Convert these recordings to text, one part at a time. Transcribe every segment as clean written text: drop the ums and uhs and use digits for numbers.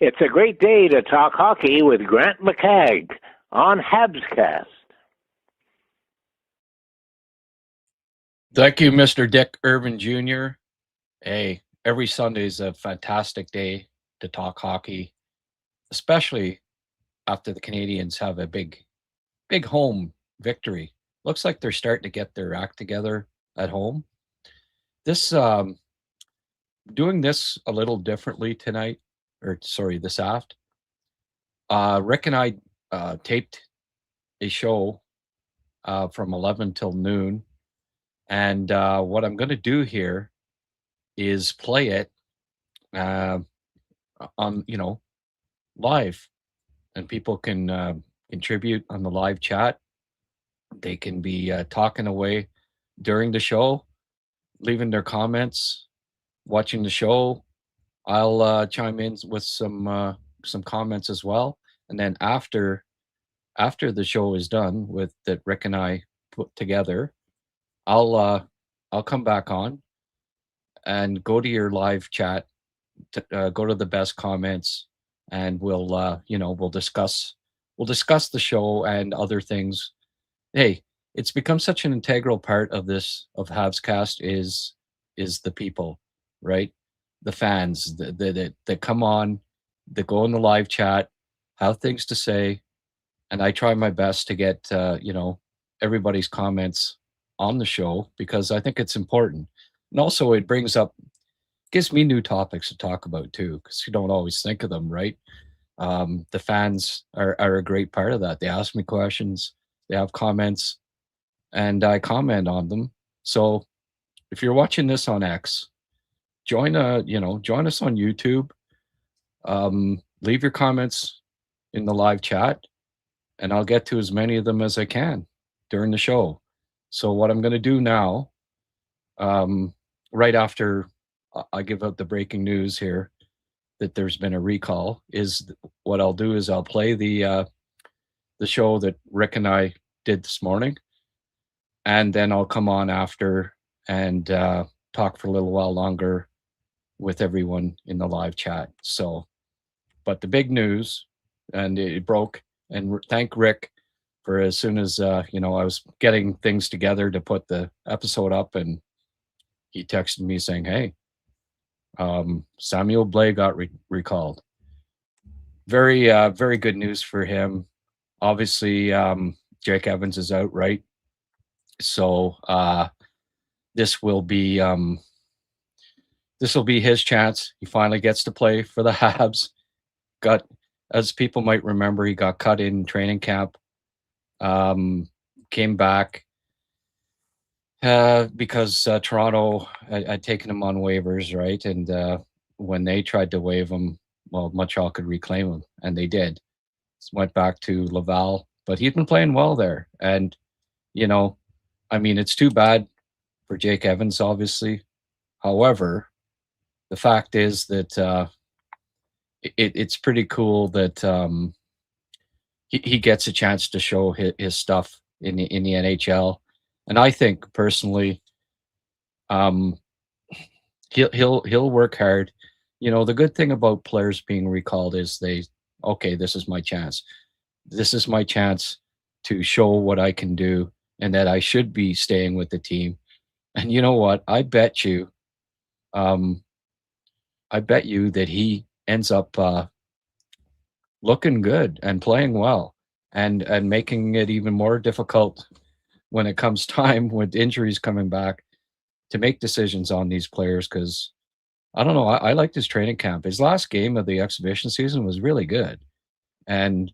It's a great day to talk hockey with Grant McCagg on HabsCast. Thank you, Mr. Dick Irvin Jr. Hey, every Sunday is a fantastic day to talk hockey, especially after the Canadians have a big home victory. Looks like they're starting to get their act together at home. This doing this a little differently tonight, this aft. Rick and I taped a show from 11 till noon, and what I'm going to do here is play it on live, and people can contribute on the live chat. They can be talking away during the show, leaving their comments, watching the show. I'll chime in with some comments as well, and then after the show is done with that Rick and I put together, I'll come back on and go to your live chat, go to the best comments, and we'll discuss the show and other things. Hey, it's become such an integral part of HabsCast is the people, right? The fans that come on, that go in the live chat, have things to say, and I try my best to get everybody's comments on the show because I think it's important. And also it gives me new topics to talk about too, because you don't always think of them, right? The fans are a great part of that. They ask me questions, they have comments, and I comment on them. So if you're watching this on X, join us on YouTube. Leave your comments in the live chat, and I'll get to as many of them as I can during the show. So what I'm going to do now, right after I give out the breaking news here that there's been a recall, is what I'll do is I'll play the show that Rick and I did this morning, and then I'll come on after and talk for a little while longer with everyone in the live chat. So, but the big news, and it broke, and thank Rick for as soon as I was getting things together to put the episode up, and he texted me saying, "Hey, Samuel Blais got recalled." Very very good news for him. Obviously, Jake Evans is out, right? So this will be his chance. He finally gets to play for the Habs. As people might remember, he got cut in training camp. Came back because Toronto had taken him on waivers, right? And when they tried to waive him, well, Montreal could reclaim him, and they did. Went back to Laval, but he's been playing well there. And it's too bad for Jake Evans, obviously. However, the fact is that it's pretty cool that he gets a chance to show his stuff in the NHL, and I think personally, he'll work hard. The good thing about players being recalled is this is my chance. This is my chance to show what I can do, and that I should be staying with the team. And you know what? I bet you that he ends up looking good and playing well, and making it even more difficult when it comes time with injuries coming back to make decisions on these players. Because I don't know, I liked his training camp. His last game of the exhibition season was really good, and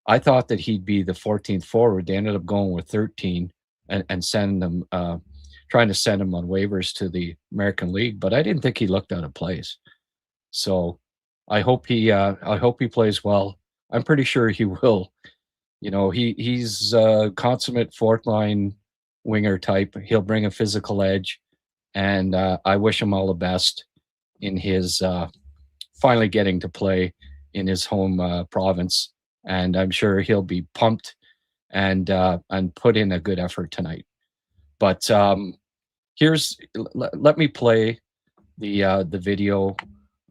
I thought that he'd be the 14th forward. They ended up going with 13 and send them trying to send him on waivers to the American League, but I didn't think he looked out of place. So I hope he plays well. I'm pretty sure he will. He's a consummate fourth line winger type. He'll bring a physical edge, and I wish him all the best in his finally getting to play in his home province. And I'm sure he'll be pumped and put in a good effort tonight. But let me play the video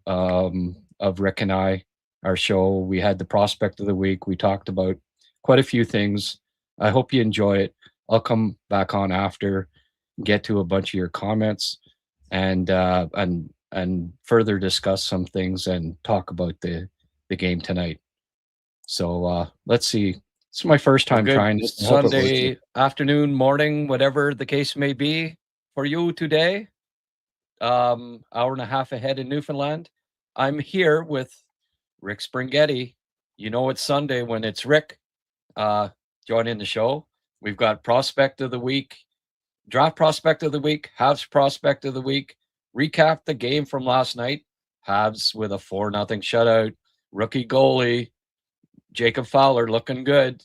of Rick and I our show. We had the prospect of the week. We talked about quite a few things. I hope you enjoy it. I'll come back on after, get to a bunch of your comments, and further discuss some things and talk about the game tonight. So let's see. It's my first time trying this. Sunday afternoon, morning, whatever the case may be for you today. Hour and a half ahead in Newfoundland. I'm here with Rick Springhetti. You know it's Sunday when it's Rick joining the show. We've got prospect of the week, draft prospect of the week, Habs prospect of the week, recap the game from last night. Habs with a 4-0 shutout. Rookie goalie, Jacob Fowler looking good.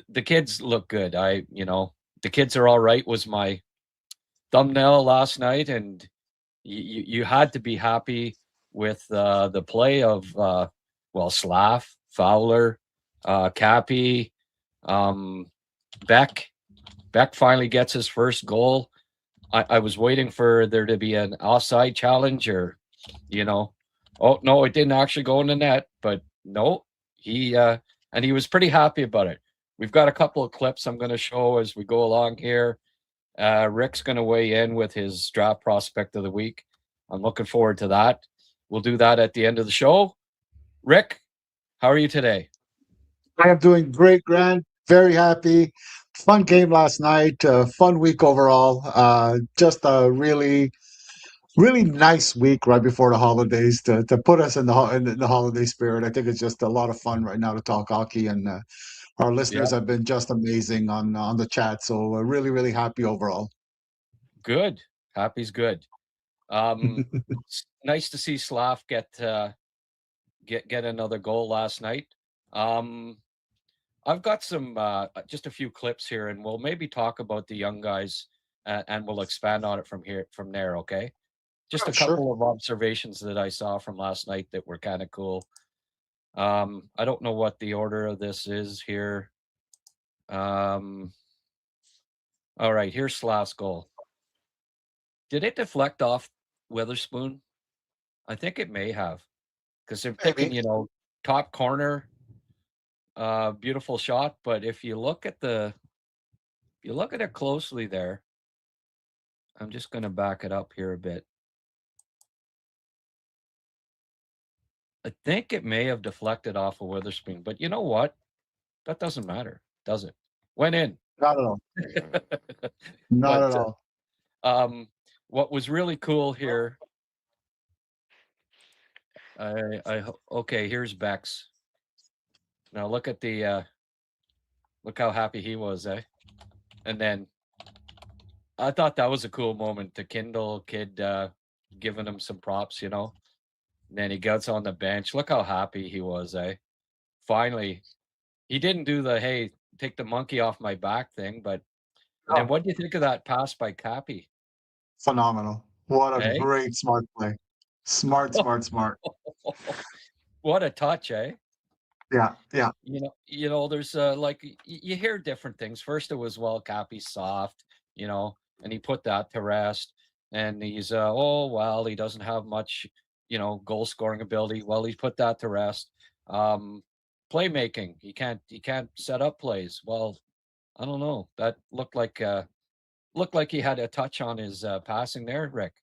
The kids look good. The kids are all right was my thumbnail last night, and you had to be happy with the play of Slaf, Fowler, Cappy, Beck. Beck finally gets his first goal. I was waiting for there to be an offside challenge, or oh no, it didn't actually go in the net, but no, he was pretty happy about it. We've got a couple of clips I'm going to show as we go along here. Rick's going to weigh in with his draft prospect of the week. I'm looking forward to that. We'll do that at the end of the show. Rick, how are you today? I am doing great, Grant. Very happy. Fun game last night. Fun week overall. Just a really, really nice week right before the holidays to put us in the holiday spirit. I think it's just a lot of fun right now to talk hockey, and our listeners have been just amazing on the chat. So we're really, really happy overall. Good. Happy's good. It's nice to see Slaf get another goal last night. I've got some just a few clips here, and we'll maybe talk about the young guys, and we'll expand on it from there. Okay. Just a couple of observations that I saw from last night that were kind of cool. I don't know what the order of this is here. All right, here's Slaf's goal. Did it deflect off Witherspoon? I think it may have, because they're thinking, top corner, beautiful shot. But if you look at it closely there, I'm just going to back it up here a bit. I think it may have deflected off of Witherspoon, but you know what? That doesn't matter, does it? Went in. Not at all. Not at all. What was really cool here? Okay, here's Beck's. Now look at look how happy he was, eh? And then I thought that was a cool moment. The Kindle kid giving him some props, And then he gets on the bench. Look how happy he was, eh? Finally, he didn't do the hey, take the monkey off my back thing, but then what do you think of that pass by Cappy? Phenomenal. What a great smart play. Smart. What a touch, eh? Yeah. There's you hear different things. First it was Cappy's soft, and he put that to rest. And he's he doesn't have much, goal scoring ability. Well, he's put that to rest. Playmaking, he can't set up plays. Well, I don't know. That looked like he had a touch on his passing there, Rick.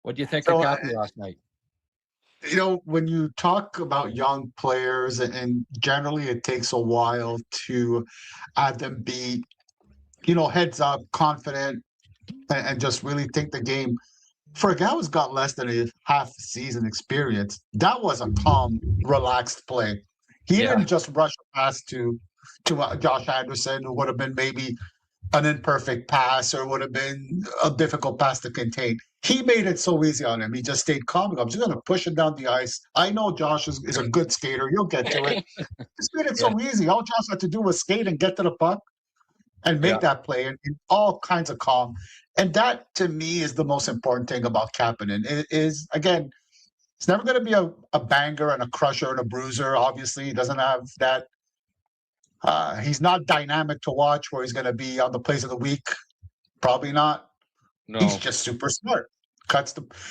What do you think of Cappy last night? When you talk about young players, and generally it takes a while to have them be, heads up, confident, and just really take the game. For a guy who's got less than a half season experience, that was a calm, relaxed play. He didn't just rush a pass to Josh Anderson, who would have been maybe an imperfect pass or would have been a difficult pass to contain. He made it so easy on him. He just stayed calm. I'm just going to push it down the ice. I know Josh is a good skater. You'll get to it. Just made it so easy. All Josh had to do was skate and get to the puck and make that play, and all kinds of calm. And that, to me, is the most important thing about Kapanen. It is, again, it's never going to be a banger and a crusher and a bruiser. Obviously, he doesn't have that. He's not dynamic to watch where he's going to be on the plays of the week. Probably not. No. He's just super smart.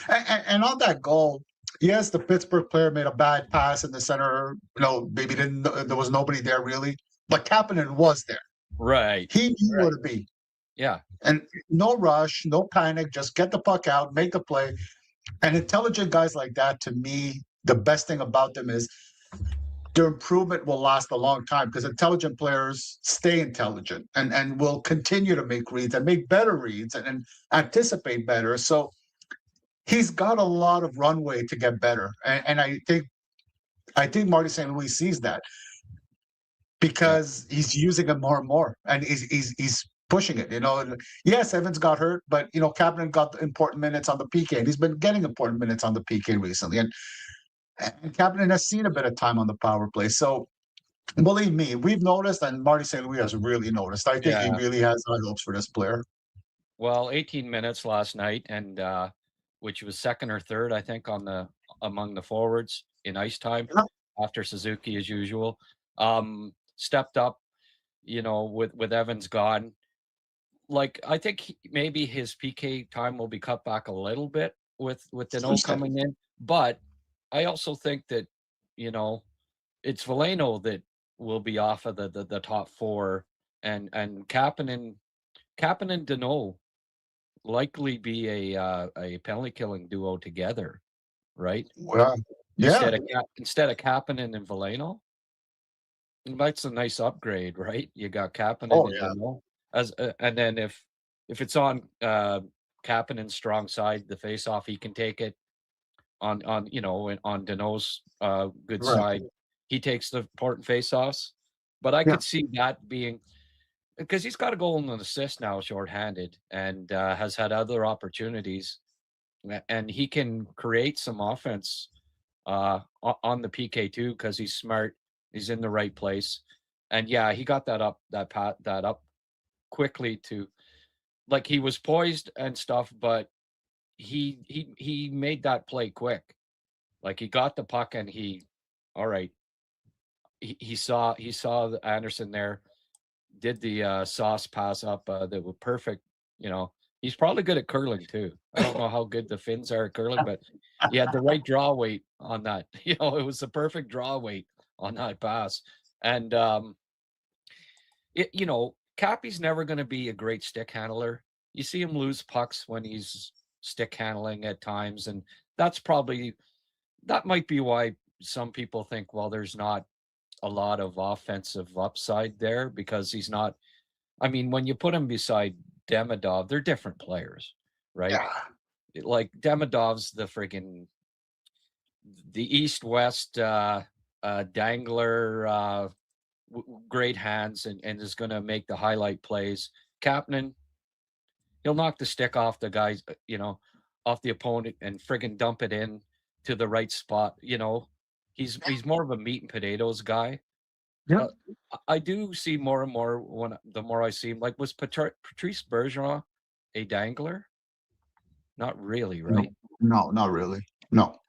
And on that goal, yes, the Pittsburgh player made a bad pass in the center. Maybe there was nobody there really, but Kapanen was there. Right. He knew where to be. Yeah. And no rush, no panic, just get the puck out, make the play. And intelligent guys like that, to me, the best thing about them is their improvement will last a long time because intelligent players stay intelligent and will continue to make reads and make better reads and anticipate better. So he's got a lot of runway to get better. And I think Marty St. Louis sees that because he's using it more and more, and he's pushing it. Yes, Evans got hurt, but Kapanen got important minutes on the PK, and he's been getting important minutes on the PK recently, and Kapanen has seen a bit of time on the power play. So believe me, we've noticed, and Marty St. Louis has really noticed. I think he really has high hopes for this player. Well, 18 minutes last night, and which was second or third, I think, among the forwards in ice time after Suzuki, as usual. Stepped up, with Evans gone. Like, I think maybe his PK time will be cut back a little bit with Danault coming in, but I also think that it's Veleno that will be off of the top four, and Kapanen Danault likely be a penalty killing duo together, right? Well, yeah. Instead of Kapanen and Veleno. That's a nice upgrade, right? You got Kapanen and Danault and then if it's on Kapanen's strong side, the face-off, he can take it. On Danault's good side, he takes the important face-offs. But I could see that being, because he's got a goal and an assist now, shorthanded, and has had other opportunities, and he can create some offense on the PK too, because he's smart. He's in the right place, and he got that up quickly to, like, he was poised and stuff, but he made that play quick. Like, he got the puck and he saw Anderson there, did the sauce pass up that was perfect. He's probably good at curling too. I don't know how good the Finns are at curling, but he had the right draw weight on that. It was the perfect draw weight on that pass. And Cappy's never going to be a great stick handler. You see him lose pucks when he's stick handling at times, and that might be why some people think, well, there's not a lot of offensive upside there, because he's not. I mean, when you put him beside Demidov, they're different players, right? Yeah. Like, Demidov's the East-West dangler, great hands, and is going to make the highlight plays. Kapanen, he'll knock the stick off the guys, off the opponent, and friggin' dump it in to the right spot. He's more of a meat and potatoes guy. Yeah, I do see more and more the more I see him. Like, was Patrice Bergeron a dangler? Not really, right? No, not really. No.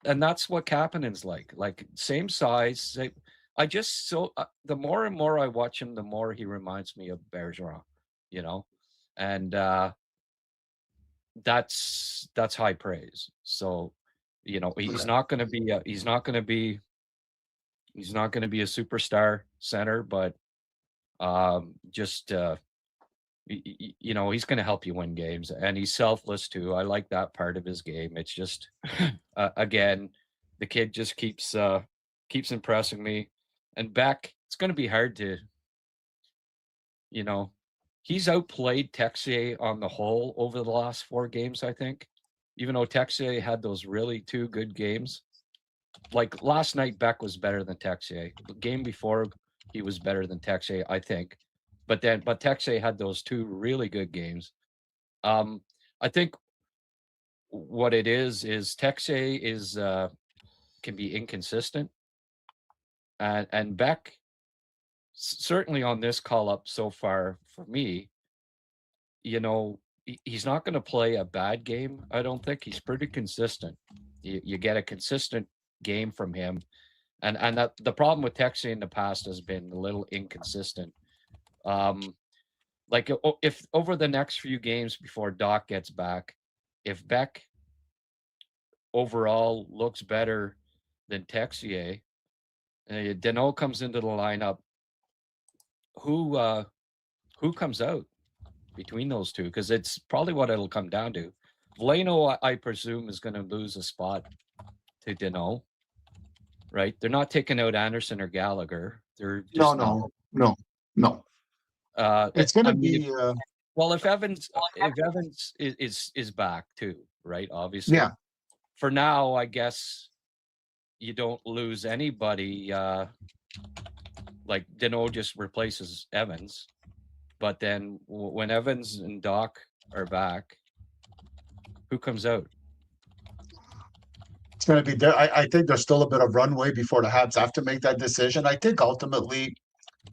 And that's what Kapanen's like. Like, same size. The more and more I watch him, the more he reminds me of Bergeron. And that's high praise. So, he's not going to be a superstar center, but he's going to help you win games, and he's selfless too. I like that part of his game. It's just again, the kid just keeps impressing me. And Beck, it's going to be hard to, he's outplayed Texier on the whole over the last 4 games, I think. Even though Texier had those really 2 good games. Like, last night, Beck was better than Texier. The game before, he was better than Texier, I think. But Texier had those 2 really good games. I think what it is Texier can be inconsistent. And Beck, certainly on this call-up so far for me, he's not going to play a bad game, I don't think. He's pretty consistent. You get a consistent game from him. And that the problem with Texier in the past has been a little inconsistent. Like, if over the next few games before Doc gets back, if Beck overall looks better than Texier. Danault comes into the lineup. Who comes out between those two? Because it's probably what it'll come down to. Veleno, I presume, is going to lose a spot to Danault, right? They're not taking out Anderson or Gallagher. They're just No. It's going to be. Well, if Evans is back too, right? Obviously. Yeah. For now, I guess you don't lose anybody. Like Danault just replaces Evans, but then when Evans and Doc are back, who comes out? It's going to be there. I think there's still a bit of runway before the Habs have to make that decision. I think ultimately,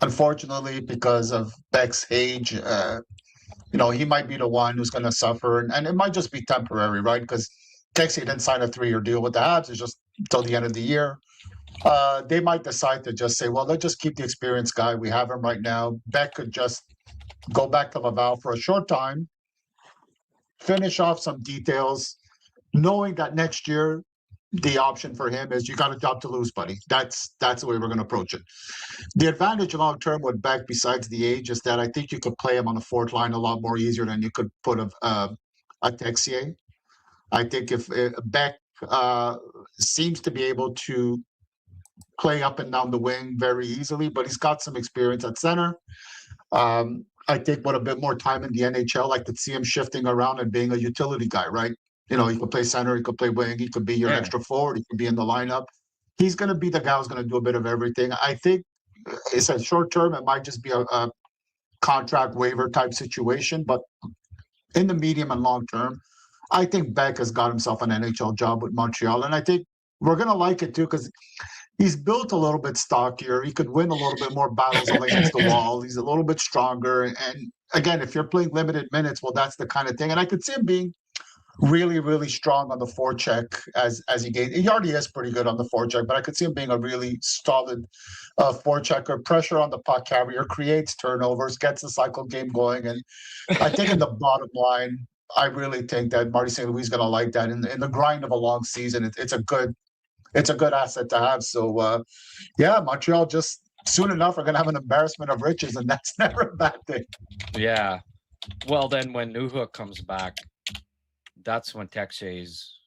unfortunately, because of Beck's age, he might be the one who's going to suffer, and it might just be temporary, right? Because Texier didn't sign a 3-year deal with the Habs. It's just until the end of the year. They might decide to just say, well, let's just keep the experienced guy. We have him right now. Beck could just go back to Laval for a short time, finish off some details, knowing that next year the option for him is you got a job to lose, buddy. That's the way we're going to approach it. The advantage long term with Beck, besides the age, is that I think you could play him on the fourth line a lot more easier than you could put a Texier. I think if Beck seems to be able to play up and down the wing very easily, but he's got some experience at center. I think with a bit more time in the NHL, I could see him shifting around and being a utility guy, right? He could play center, he could play wing, he could be your extra forward, he could be in the lineup. He's going to be the guy who's going to do a bit of everything. I think it's a short term, it might just be a contract waiver type situation, but in the medium and long term, I think Beck has got himself an NHL job with Montreal, and I think we're going to like it too because he's built a little bit stockier. He could win a little bit more battles against the wall. He's a little bit stronger. And again, if you're playing limited minutes, well, that's the kind of thing. And I could see him being really, really strong on the forecheck as he gained. He already is pretty good on the forecheck, but I could see him being a really solid forechecker. Pressure on the puck carrier, creates turnovers, gets the cycle game going. And I think in the bottom line, I really think that Marty St. Louis is going to like that. In the grind of a long season, it's a good asset to have. So, Montreal just soon enough are going to have an embarrassment of riches, and that's never a bad thing. Yeah. Well, then when Newhook comes back, that's when Texier's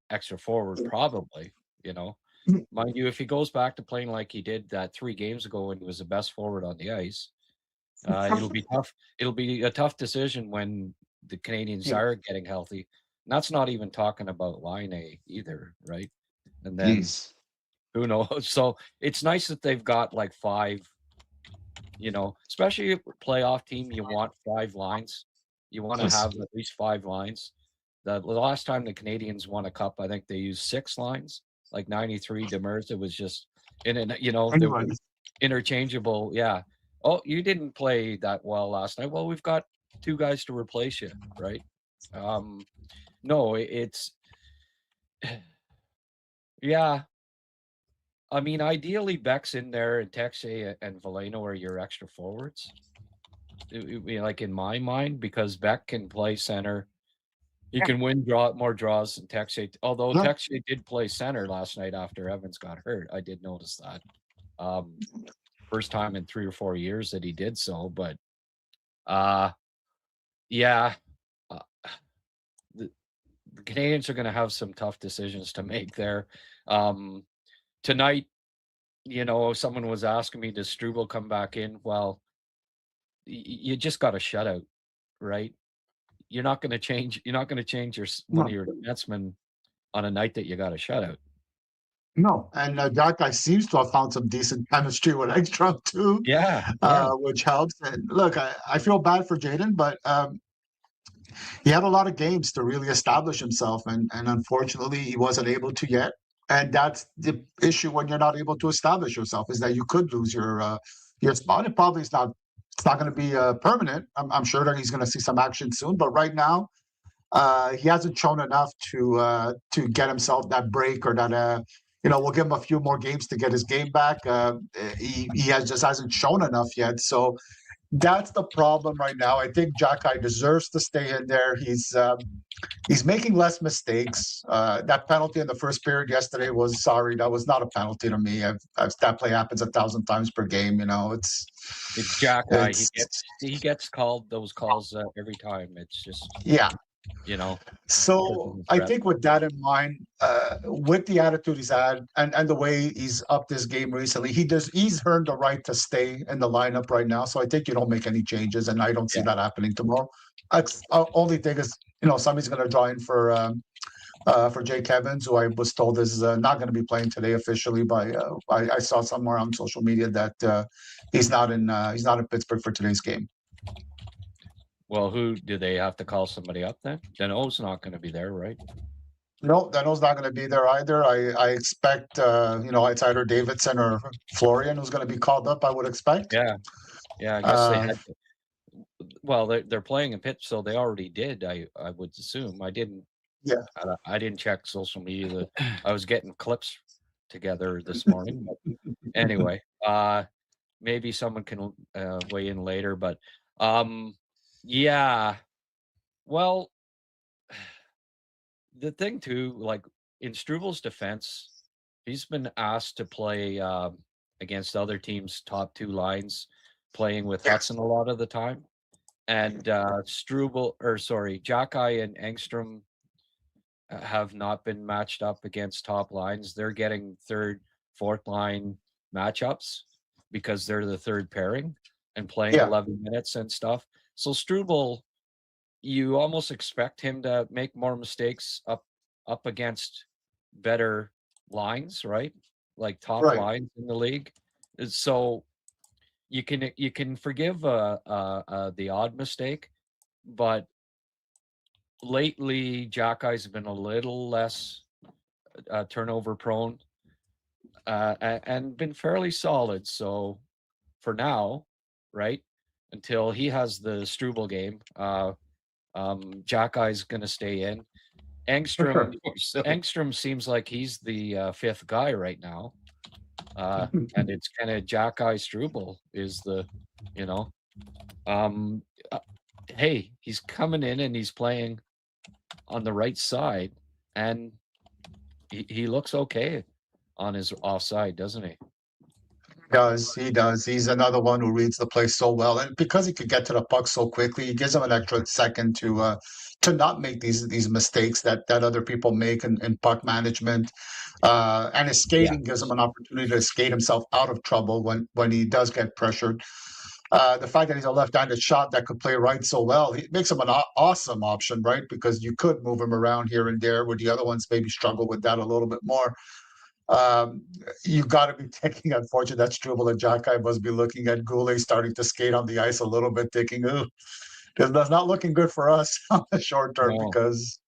extra forward, probably, Mind you, if he goes back to playing like he did that 3 games ago when he was the best forward on the ice, it'll be tough. It'll be a tough decision when the Canadians are getting healthy. And that's not even talking about line A either, right? And then who knows? So it's nice that they've got like 5, especially a playoff team, you want 5 lines. You want to have at least 5 lines. The last time the Canadians won a cup, I think they used 6 lines, like 93 Demers. It was just they were interchangeable. Yeah. Oh, you didn't play that well last night. Well, we've got 2 guys to replace you, right? No, it's yeah. I mean, ideally, Beck's in there and Texier and Veleno are your extra forwards. Like in my mind, because Beck can play center. He can win more draws than Texier. Although Texier did play center last night after Evans got hurt. I did notice that. First time in 3 or 4 years that he did so. But the Canadians are going to have some tough decisions to make there. Tonight, someone was asking me, does Struble come back in? Well, you just got a shutout, right? You're not going to change one of your defensemen on a night that you got a shutout. No, and that guy seems to have found some decent chemistry with Ekstrom too. Yeah. Which helps. And look, I feel bad for Jaden, but he had a lot of games to really establish himself, and unfortunately, he wasn't able to yet. And that's the issue when you're not able to establish yourself, is that you could lose your spot. It probably is not. It's not going to be permanent. I'm sure that he's going to see some action soon, but right now, he hasn't shown enough to get himself that break, or that we'll give him a few more games to get his game back. He just hasn't shown enough yet. So that's the problem right now. I think Jagr deserves to stay in there. He's making less mistakes. That penalty in the first period yesterday was that was not a penalty to me. That play happens 1,000 times per game. It's Jagr. He gets called those calls every time. It's just So I think with that in mind, with the attitude he's had and the way he's upped his game recently, he's earned the right to stay in the lineup right now. So I think you don't make any changes, and I don't see that happening tomorrow. Only thing is, somebody's going to draw in for Jake Evans, who I was told is not going to be playing today officially. I saw somewhere on social media that he's not in Pittsburgh for today's game. Well, who do they have to call somebody up then? Dano's not going to be there, right? No, Dano's not going to be there either. I expect it's either Davidson or Florian who's going to be called up. I would expect. Yeah. I guess they had. Well, they're playing in Pitt, so they already did. I would assume. I didn't. Yeah. I didn't check social media. I was getting clips together this morning. But anyway, maybe someone can weigh in later. But yeah. Well, the thing too, like in Struvel's defense, he's been asked to play against other teams' top two lines, playing with Hudson a lot of the time. And Jagr and Engstrom have not been matched up against top lines. They're getting third, fourth line matchups because they're the third pairing and playing 11 minutes and stuff. So Struble, you almost expect him to make more mistakes up against better lines, right? Like top lines in the league. So you can forgive the odd mistake, but lately Jackie's been a little less turnover prone and been fairly solid. So for now, right, until he has the Struble game, Jackie's going to stay in. Engstrom seems like he's the fifth guy right now. And it's kind of Jagr Struble is the, hey, he's coming in and he's playing on the right side, and he looks okay on his offside, doesn't he? He does. He's another one who reads the play so well, and because he could get to the puck so quickly, he gives him an extra second to not make these mistakes that other people make in puck management. And his skating gives him an opportunity to skate himself out of trouble when he does get pressured. The fact that he's a left-handed shot that could play right so well, it makes him an awesome option, right? Because you could move him around here and there, where the other ones maybe struggle with that a little bit more. You got to be thinking, unfortunately, that Struble and Jagr must be looking at Goulet starting to skate on the ice a little bit, thinking, "Ooh, that's not looking good for us on the short term," because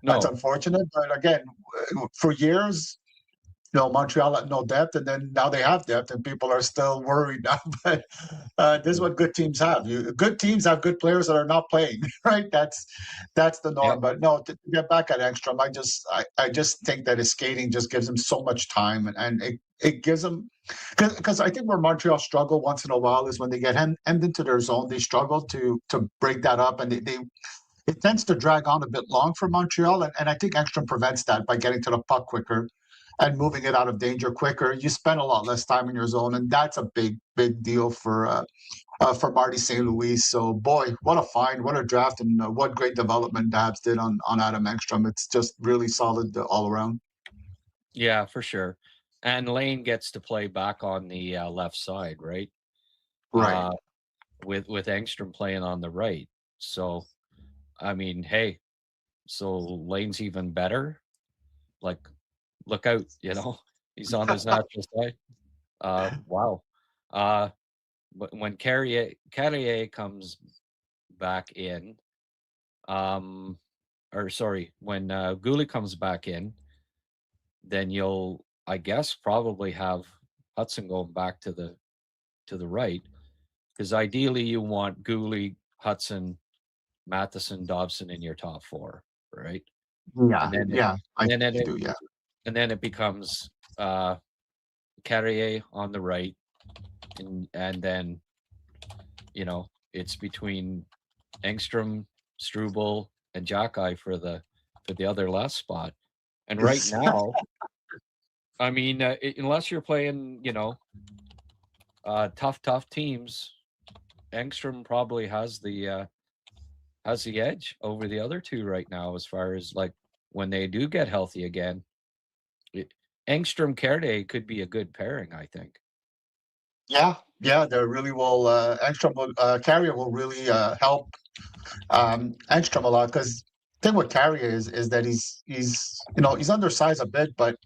that's unfortunate. But again, for years, Montreal had no depth, and then now they have depth, and people are still worried now. But this is what good teams have. Good teams have good players that are not playing, right? That's the norm. Yep. But no, to get back at Engstrom, I just think that his skating just gives him so much time, and it gives him, because I think where Montreal struggle once in a while is when they get hemmed into their zone. They struggle to break that up, and it tends to drag on a bit long for Montreal, and I think Engstrom prevents that by getting to the puck quicker and moving it out of danger quicker. You spend a lot less time in your zone, and that's a big deal for Marty St. Louis. So, boy, what a find, what a draft, and what great development the Habs did on Adam Engstrom. It's just really solid all around. Yeah, for sure. And Lane gets to play back on the left side, right? Right. With Engstrom playing on the right. So, I mean, hey, so Lane's even better. Like, look out, he's on his natural side. Wow. When Carrier comes back in, when Goulet comes back in, then you'll, I guess, probably have Hudson going back to the right, because ideally you want Goulet, Hudson, Matheson, Dobson in your top four, right? Yeah, and then it becomes Carrier on the right, and then it's between Engstrom, Struble, and Jagr for the other last spot. And right now, I mean, unless you're playing, tough teams, Engstrom probably has the edge over the other two right now as far as like when they do get healthy again. Engstrom Carrier could be a good pairing, I think. Yeah, they really will. Engstrom will, Carrier will really help Engstrom a lot, because thing with Carrier is that he's undersized a bit, but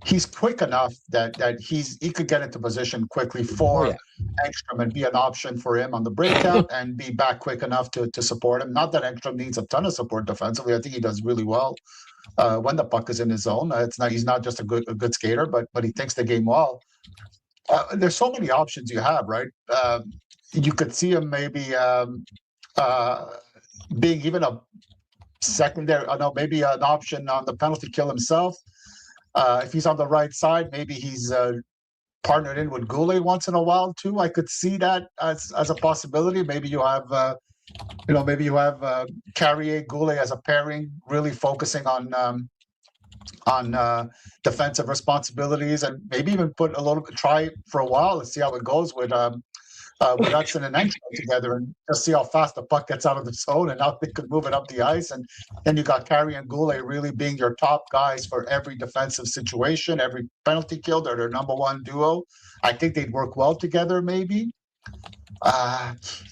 he's quick enough that he could get into position quickly for Engstrom and be an option for him on the breakout and be back quick enough to support him. Not that Engstrom needs a ton of support defensively. I think he does really well when the puck is in his zone. He's not just a good skater, but he thinks the game well. There's so many options you have, right? You could see him maybe being even a secondary, maybe an option on the penalty kill himself. If he's on the right side, maybe he's partnered in with Goulet once in a while too. I could see that as a possibility. Maybe you have, Carrier Goulet as a pairing, really focusing on defensive responsibilities, and maybe even try for a while and see how it goes with Hudson and Engstrom together, and just see how fast the puck gets out of the zone and how they could move it up the ice. And then you got Carrier and Goulet really being your top guys for every defensive situation, every penalty kill. They're their number one duo. I think they'd work well together, maybe.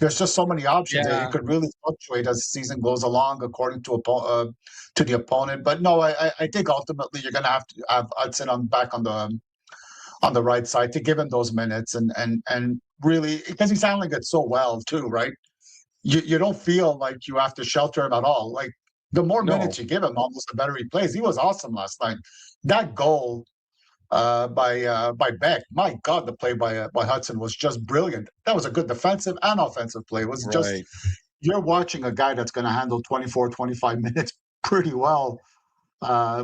There's just so many options that you could really fluctuate as the season goes along according to the opponent. But no, I think ultimately you're going to have Hudson back on the right side to give him those minutes and really, because he's handling it so well too, right? You don't feel like you have to shelter him at all. Like, the more minutes you give him, almost the better he plays. He was awesome last night. That goal by Beck, my God, the play by Hudson was just brilliant. That was a good defensive and offensive play. It was just, you're watching a guy that's going to handle 24, 25 minutes pretty well,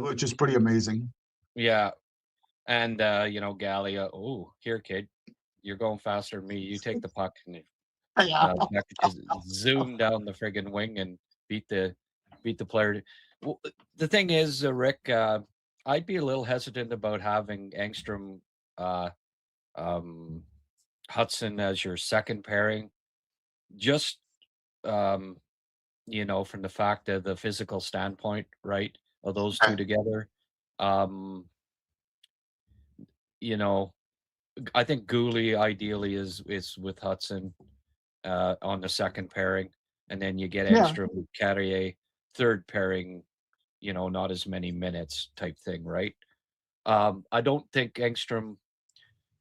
which is pretty amazing. Yeah. And, Gallia, here, kid, you're going faster than me. You take the puck, and just zoom down the friggin' wing and beat the player. Well, the thing is, Rick, I'd be a little hesitant about having Engstrom, Hudson as your second pairing, just from the fact of the physical standpoint, right, of those two together. I think Goulet ideally is with Hudson on the second pairing, and then you get Engstrom, Carrier, third pairing, not as many minutes type thing, right? I don't think Engstrom,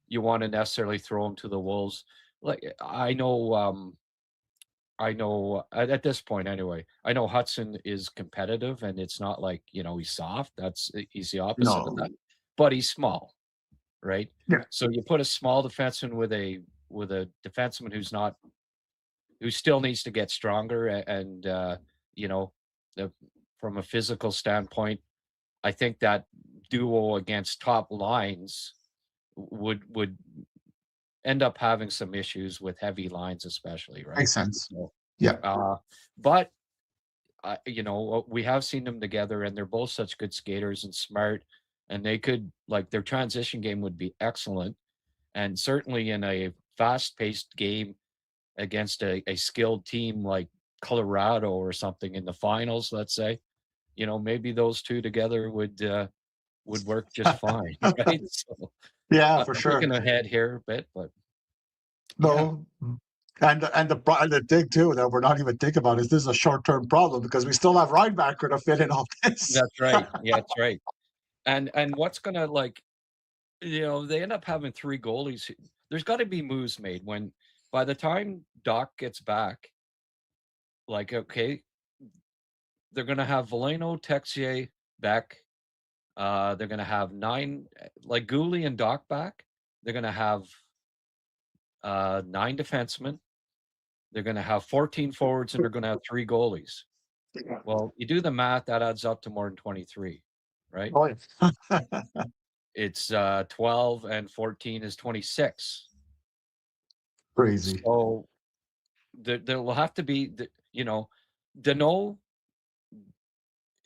you want to necessarily throw him to the wolves. Like, I know at this point anyway, I know Hudson is competitive, and it's not like, he's soft. He's the opposite of that, but he's small. Right. Yeah. So you put a small defenseman with a defenseman who still needs to get stronger, and from a physical standpoint, I think that duo against top lines would end up having some issues with heavy lines, especially. Right. Makes sense. So, yeah. But we have seen them together, and they're both such good skaters and smart. And they could, their transition game would be excellent. And certainly in a fast-paced game against a skilled team like Colorado or something in the finals, let's say, maybe those two together would work just fine, right? So, for sure. Looking ahead here a bit, but no. Yeah. And the thing too that we're not even thinking about is this is a short-term problem, because we still have Reinbacher to fit in all this. That's right. Yeah, that's right. And what's going to, they end up having three goalies. There's got to be moves made by the time Doc gets back, okay, they're going to have Veleno, Texier, Beck. They're going to have 9, Goulet and Doc back. They're going to have 9 defensemen. They're going to have 14 forwards, and they're going to have 3 goalies. Well, you do the math, that adds up to more than 23. Right? Oh, yeah. It's 12 and 14 is 26. Crazy. So there will have to be, Danault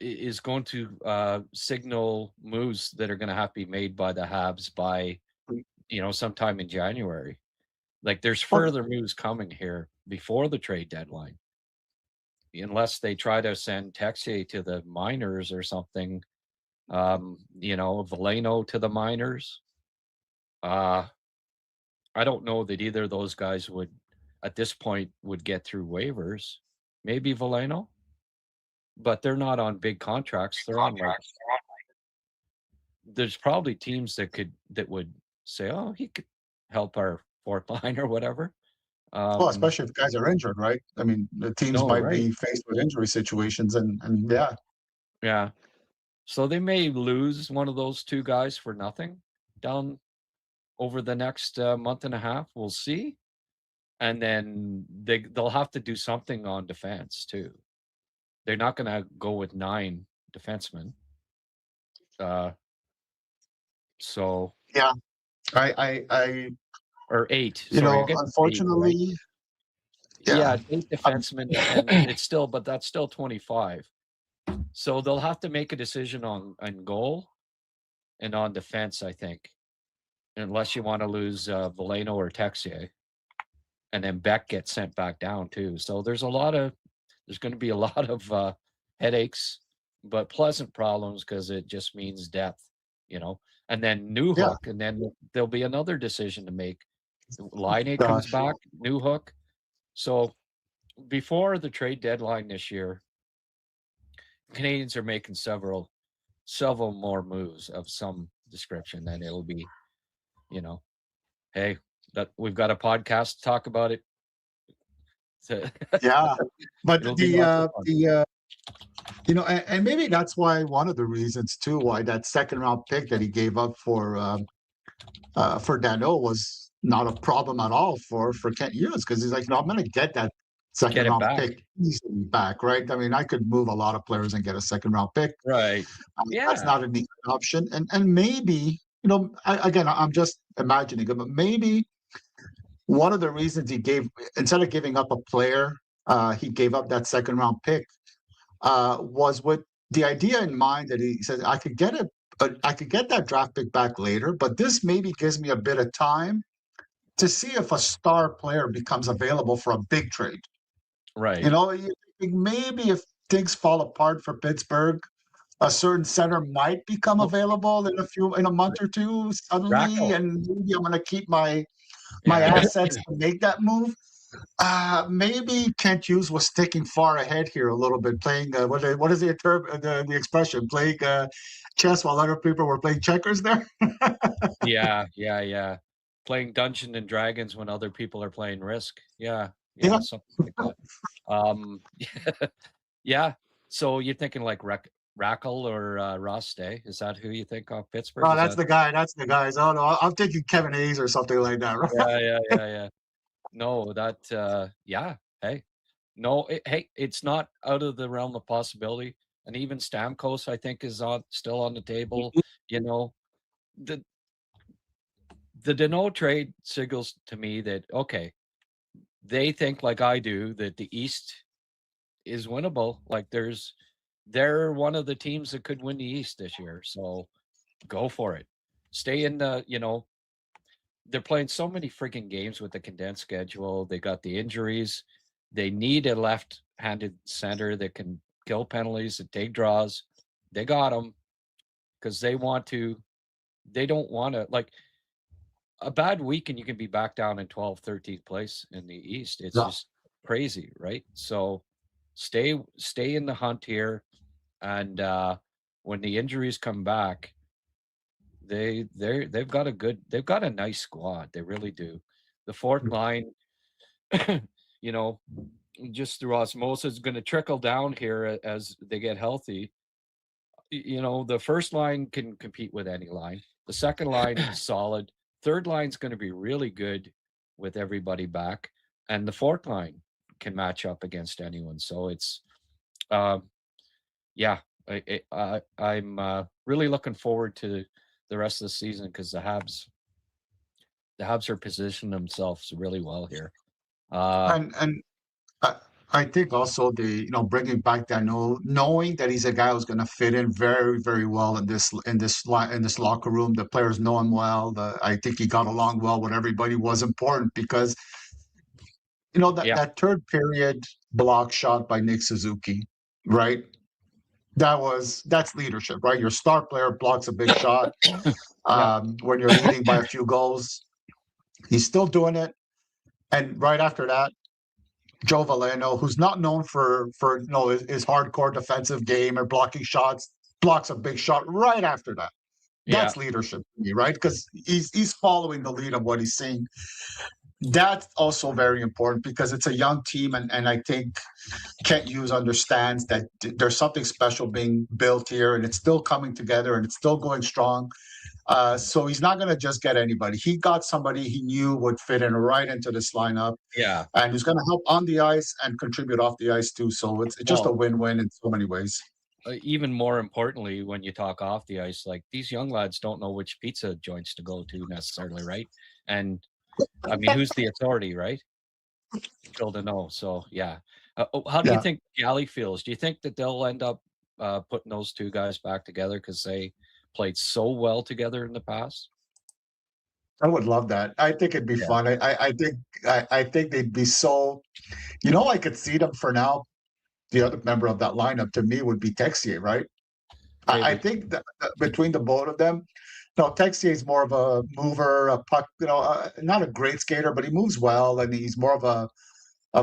is going to signal moves that are going to have to be made by the Habs by, sometime in January. Like there's further moves coming here before the trade deadline, unless they try to send Texier to the minors or something. Veleno to the minors. I don't know that either of those guys would, at this point, would get through waivers. Maybe Veleno, but they're not on big contracts. They're on there's probably teams that would say, "Oh, he could help our fourth line or whatever." Well, especially if guys are injured, right? I mean, the teams might be faced with injury situations, and yeah. So they may lose one of those two guys for nothing down over the next month and a half. We'll see. And then they'll have to do something on defense too. They're not going to go with 9 defensemen. So yeah, I or 8. Unfortunately, 8, right? 8 defensemen, and it's still, but that's still 25. So they'll have to make a decision on goal and on defense, I think, unless you want to lose Veleno or Texier. And then Beck gets sent back down too. So there's going to be a lot of headaches, but pleasant problems because it just means depth, and then new hook. And then there'll be another decision to make. Line comes back, new hook. So before the trade deadline this year, Canadians are making several more moves of some description. And it'll be, hey, that we've got a podcast to talk about it. Yeah, but and maybe that's why one of the reasons too why that second round pick that he gave up for Danault was not a problem at all for Kent Hughes, because he's like, no, I'm going to get that second round pick easily back, right? I mean, I could move a lot of players and get a second round pick, right? That's not an option, and maybe I'm just imagining it, but maybe one of the reasons he gave, instead of giving up a player, he gave up that second round pick, was with the idea in mind that he said, I could get that draft pick back later, but this maybe gives me a bit of time to see if a star player becomes available for a big trade. Right. Maybe if things fall apart for Pittsburgh, a certain center might become available in a month or two suddenly, and maybe I'm going to keep my assets to make that move. Maybe Kent Hughes was thinking far ahead here a little bit, playing what is the term, the expression, playing chess while other people were playing checkers there. Yeah. Playing Dungeons and Dragons when other people are playing Risk. Yeah, something like that. Yeah. So you're thinking like Rackle or Roste? Is that who you think of Pittsburgh? Oh, that's the guy. That's the guys. Oh no, I'm thinking Kevin Hayes or something like that. Right? Yeah. No, that. Hey, no. It's not out of the realm of possibility. And even Stamkos, I think, is still on the table. The Danault trade signals to me that, okay, they think like I do that the East is winnable. Like they're one of the teams that could win the East this year. So go for it. Stay in the, they're playing so many freaking games with the condensed schedule. They got the injuries. They need a left-handed center that can kill penalties and take draws. They got them because they don't want to, like, a bad week and you can be back down in 12th, 13th place in the East. It's just crazy, right? So stay in the hunt here. And when the injuries come back, they've got a nice squad. They really do. The fourth line, just through osmosis, is going to trickle down here as they get healthy. The first line can compete with any line. The second line is solid. Third line's going to be really good with everybody back, and the fourth line can match up against anyone. So it's, I'm really looking forward to the rest of the season because the Habs are positioning themselves really well here. And I think also bringing back Dano, knowing that he's a guy who's going to fit in very, very well in this locker room. The players know him well. I think he got along well with everybody was important because Yeah. that third period block shot by Nick Suzuki, right? That's leadership, right? Your star player blocks a big shot when you're leading by a few goals. He's still doing it, and right after that, Joe Veleno, who's not known for his hardcore defensive game or blocking shots, blocks a big shot right after that. That's leadership to me, right? Because he's following the lead of what he's seeing. That's also very important because it's a young team, and I think Kent Hughes understands that there's something special being built here, and it's still coming together, and it's still going strong. So he's not going to just get anybody. He got somebody he knew would fit in right into this lineup. Yeah. And who's going to help on the ice and contribute off the ice too. So it's just a win-win in so many ways. Even more importantly, when you talk off the ice, like these young lads don't know which pizza joints to go to necessarily, right? And I mean, who's the authority, right? Still to know. So yeah. How do you think Galley feels? Do you think that they'll end up putting those two guys back together because they played so well together in the past? I would love that. I think it'd be fun. I think they'd be so. I could see them for now. The other member of that lineup to me would be Texier, right? I think that between the both of them, Texier is more of a mover, a puck, not a great skater, but he moves well, and he's more of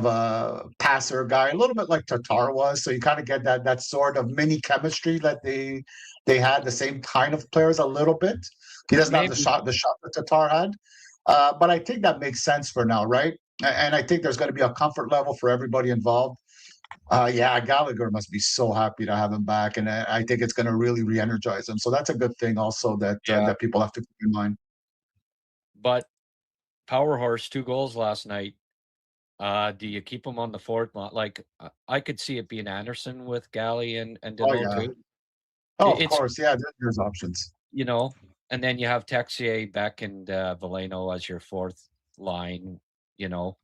a passer guy, a little bit like Tatar was. So you kind of get that sort of mini chemistry that they had, the same kind of players a little bit. He doesn't have the shot that Tatar had, but I think that makes sense for now, right? And I think there's going to be a comfort level for everybody involved. Gallagher must be so happy to have him back, and I think it's going to really re-energize him. So that's a good thing, also that people have to keep in mind. But Power Horse 2 goals last night. Do you keep him on the fourth line? Like I could see it being Anderson with Galley and Dano too. Oh, of course, there's options. And then you have Texier, Beck, and Veleno as your fourth line. Do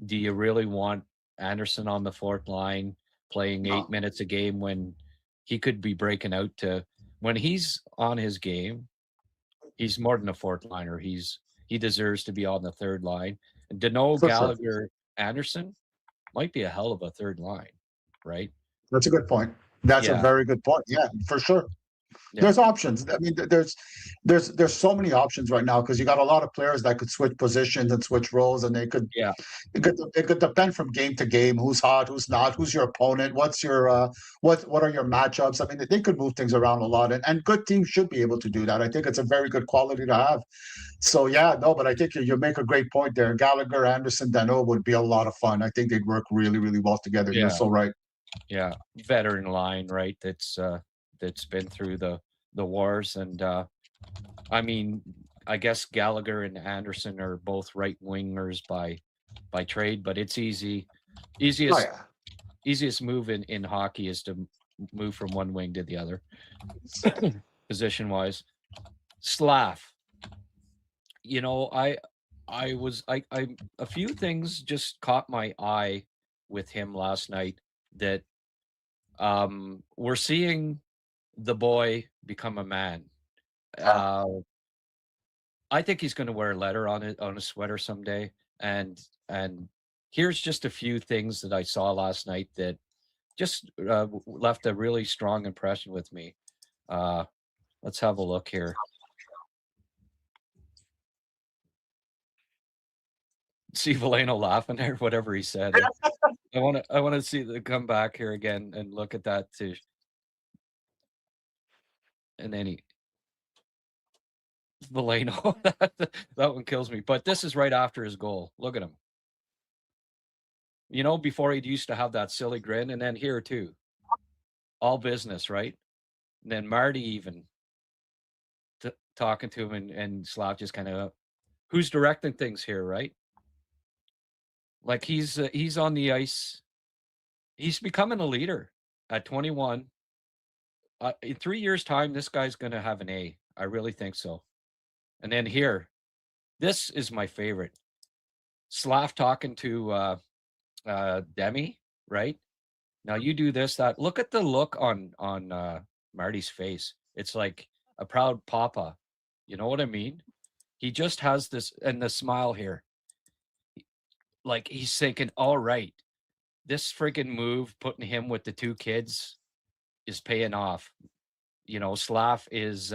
you really want Anderson on the fourth line playing 8 minutes a game when he could be breaking out when he's on his game? He's more than a fourth liner. He deserves to be on the third line. And Dano, Gallagher, Anderson might be a hell of a third line, right? That's a good point. That's a very good point. Yeah, for sure. Yeah. There's options. I mean, there's so many options right now because you got a lot of players that could switch positions and switch roles, and they could. Yeah. It could depend from game to game who's hot, who's not, who's your opponent, what's your what are your matchups. I mean, they could move things around a lot, and good teams should be able to do that. I think it's a very good quality to have. So but I think you make a great point there. Gallagher, Anderson, Dano would be a lot of fun. I think they'd work really, really well together. Yeah. You're so right. Yeah, veteran line, right? That's been through the wars, and I mean, I guess Gallagher and Anderson are both right wingers by trade, but it's easiest move in hockey is to move from one wing to the other, position wise. Slaf, I a few things just caught my eye with him last night that we're seeing the boy become a man. I think he's going to wear a letter on a sweater someday. And here's just a few things that I saw last night that just left a really strong impression with me. Let's have a look here. See Veleno laughing there, whatever he said. I want to see the come back here again and look at that too. And then Veleno, that one kills me. But this is right after his goal. Look at him. Before he used to have that silly grin, and then here too. All business, right? And then Marty even talking to him, and Slaf just kind of, who's directing things here, right? Like he's on the ice. He's becoming a leader at 21. In 3 years' time, this guy's going to have an A. I really think so. And then here, this is my favorite. Slaf talking to Demi, right? Now you do this, that. Look at the look on Marty's face. It's like a proud papa. You know what I mean? He just has this, and the smile here. Like he's thinking, all right, this freaking move, putting him with the two kids, is paying off. Slaf is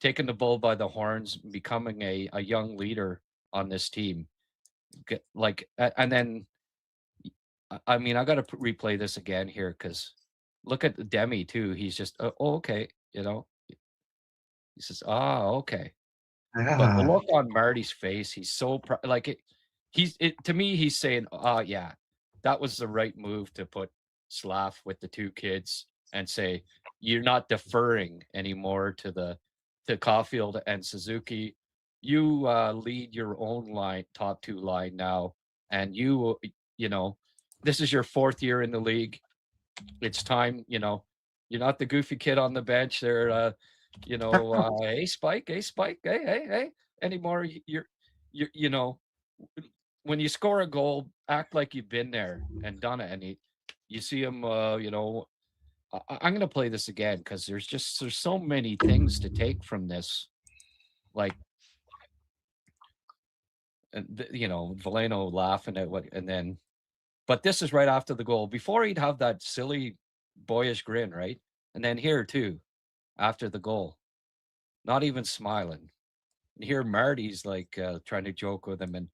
taking the bull by the horns, becoming a young leader on this team. And then, I mean, I got to replay this again here because look at Demi too. He's just, okay, He says, okay. But the look on Marty's face, he's so to me, he's saying, yeah, that was the right move to put Slaf with the two kids and say, you're not deferring anymore to Caulfield and Suzuki. You lead your own top two line now. And this is your fourth year in the league. It's time, you're not the goofy kid on the bench there, hey Spike, hey anymore. You're when you score a goal, act like you've been there and done it. And you see him, I'm going to play this again because there's so many things to take from this. Like, Veleno laughing at but this is right after the goal. Before he'd have that silly boyish grin, right? And then here too, after the goal, not even smiling. And here Marty's like trying to joke with him, and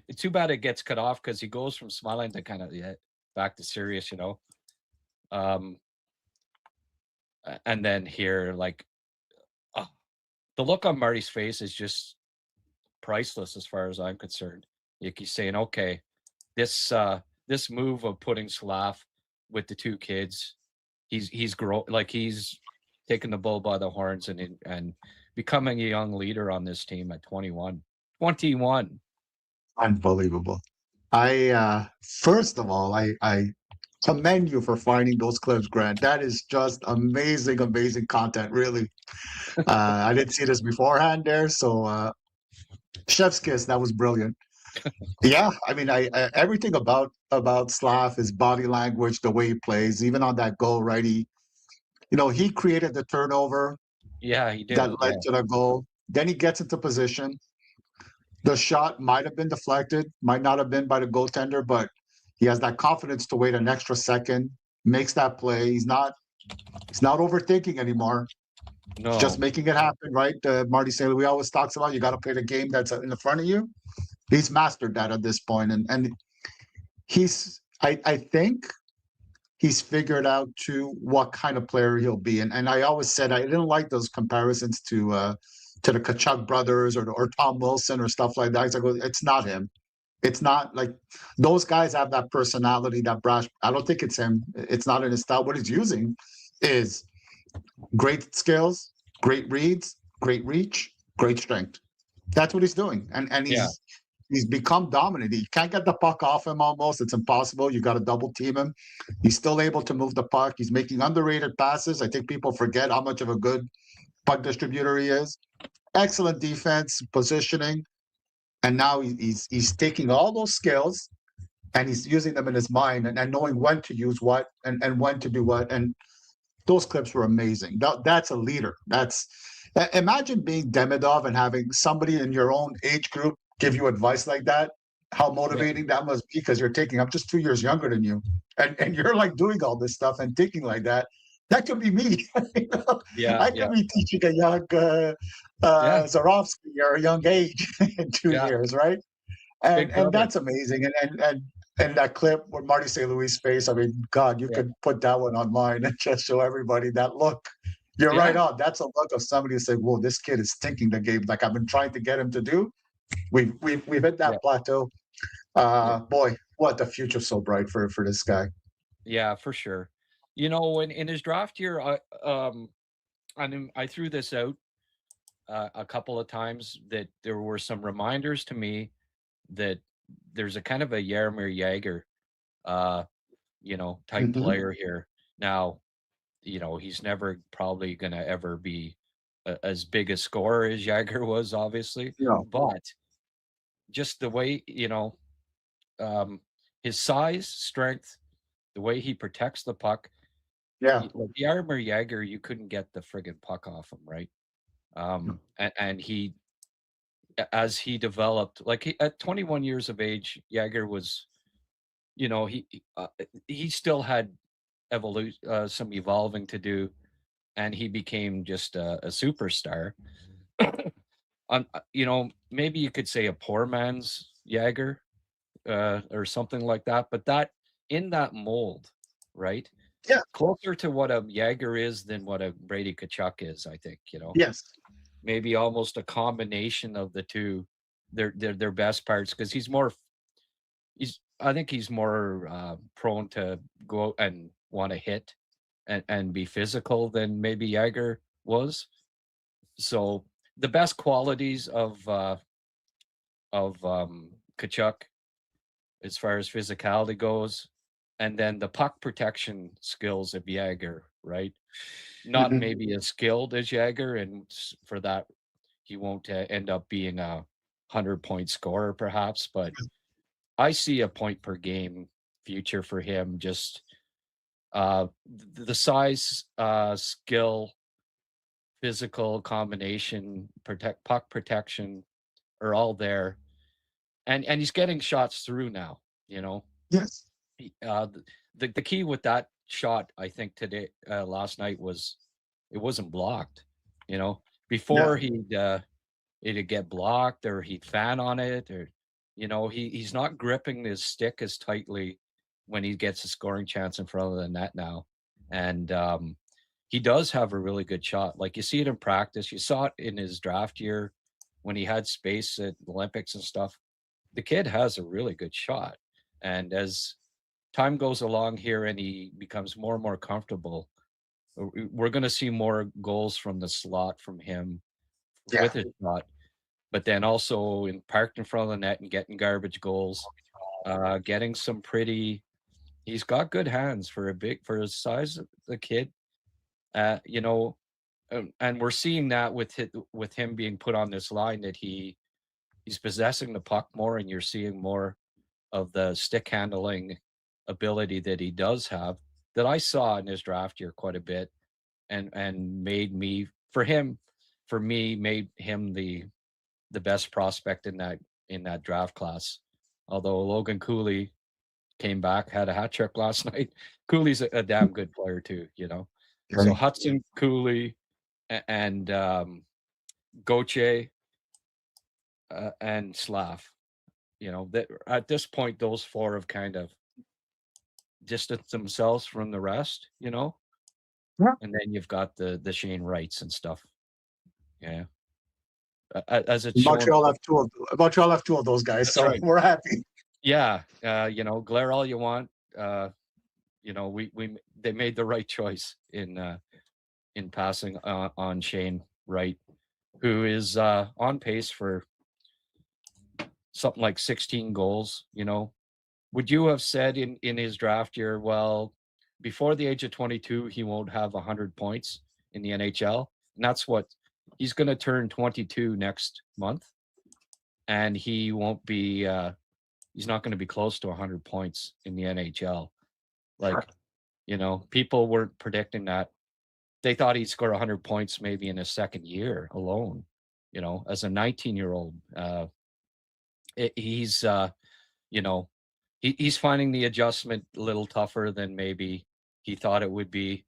it's too bad it gets cut off because he goes from smiling to kind of back to serious, and then here, like, the look on Marty's face is just priceless as far as I'm concerned. Like he's saying, okay, this move of putting Slaf with the two kids, he's taking the bull by the horns and becoming a young leader on this team at 21. Unbelievable. First of all, I commend you for finding those clips, Grant. That is just amazing content, really. I didn't see this beforehand there, so chef's kiss. That was brilliant. Yeah, I mean, I everything about Slaf, his body language, the way he plays, even on that goal, right? He created the turnover. Yeah, he did. That led to the goal. Then he gets into position. The shot might have been deflected, might not have been by the goaltender, but he has that confidence to wait an extra second, makes that play. He's not overthinking anymore. No. He's just making it happen, right? Marty St. Louis always talks about you got to play the game that's in the front of you. He's mastered that at this point, and I think he's figured out what kind of player he'll be. And I always said I didn't like those comparisons to the Kachuk brothers or Tom Wilson or stuff like that. It's not him. It's not like those guys have that personality, that brash. I don't think it's him. It's not in his style. What he's using is great skills, great reads, great reach, great strength. That's what he's doing. And he's become dominant. You can't get the puck off him almost. It's impossible. You got to double team him. He's still able to move the puck. He's making underrated passes. I think people forget how much of a good puck distributor he is. Excellent defense, positioning. And now he's taking all those skills and he's using them in his mind and knowing when to use what and when to do what. And those clips were amazing. That's a leader. Imagine being Demidov and having somebody in your own age group give you advice like that. How motivating that must be, because I'm just 2 years younger than you. And you're like doing all this stuff and thinking like that. That could be me. I could be teaching a young Zarovsky or a young age in 2 years, right? And that's amazing. And that clip with Marty St. Louis' face, I mean, God, you could put that one online and just show everybody that look. You're right on. That's a look of somebody who said, whoa, this kid is thinking the game like I've been trying to get him to do. We've hit that plateau. Boy, what the future's so bright for this guy. Yeah, for sure. In his draft year, I threw this out a couple of times that there were some reminders to me that there's a kind of a Jaromir Jagr, type player here. Now, he's never probably going to ever be as big a scorer as Jagr was, obviously. But just the way, his size, strength, the way he protects the puck. Yeah. Like Jaromir Jagr, you couldn't get the friggin' puck off him, right? And he, as he developed, like at 21 years of age, Jagr was, he still had some evolving to do, and he became just a superstar. Maybe you could say a poor man's Jagr, or something like that. But that in that mold, right? Yeah. Closer to what a Jagr is than what a Brady Tkachuk is, I think. Yes. Maybe almost a combination of the two. Their best parts, because I think he's more prone to go out and want to hit and be physical than maybe Jagr was. So the best qualities of Tkachuk, as far as physicality goes, and then the puck protection skills of Jagr, right? Not Mhm. maybe as skilled as Jagr, and for that he won't end up being a 100-point scorer, perhaps. But I see a point per game future for him. Just the size, skill, physical combination, puck protection are all there, and he's getting shots through now. Yes. The key with that shot, I think last night, was it wasn't blocked. Before it'd get blocked, or he'd fan on it, or he's not gripping his stick as tightly when he gets a scoring chance in front of the net now. And he does have a really good shot. Like, you see it in practice, you saw it in his draft year when he had space at the Olympics and stuff. The kid has a really good shot, and as time goes along here and he becomes more and more comfortable, we're going to see more goals from the slot from him with his shot, but then also parked in front of the net and getting garbage goals, getting some pretty. He's got good hands for his size, the kid. And we're seeing that with him being put on this line, that he's possessing the puck more, and you're seeing more of the stick handling ability that he does have, that I saw in his draft year quite a bit, and made me made him the best prospect in that draft class. Although Logan Cooley came back, had a hat trick last night. Cooley's a damn good player too, So Right. Hudson, Cooley, and Gauthier, and Slaf. That at this point, those four have kind of distanced themselves from the rest. Yeah. And then you've got the Shane Wrights and stuff. Yeah. As it's shown. Montreal have two of those guys, That's so right. we're happy. Yeah. Glare all you want. They made the right choice in passing on Shane Wright, who is on pace for something like 16 goals. Would you have said in his draft year, well, before the age of 22, he won't have 100 points in the NHL? And that's what he's going to turn 22 next month, and he won't be. He's not going to be close to 100 points in the NHL. Like, people weren't predicting that. They thought he'd score 100 points maybe in his second year alone. As a 19-year-old, he's he's finding the adjustment a little tougher than maybe he thought it would be.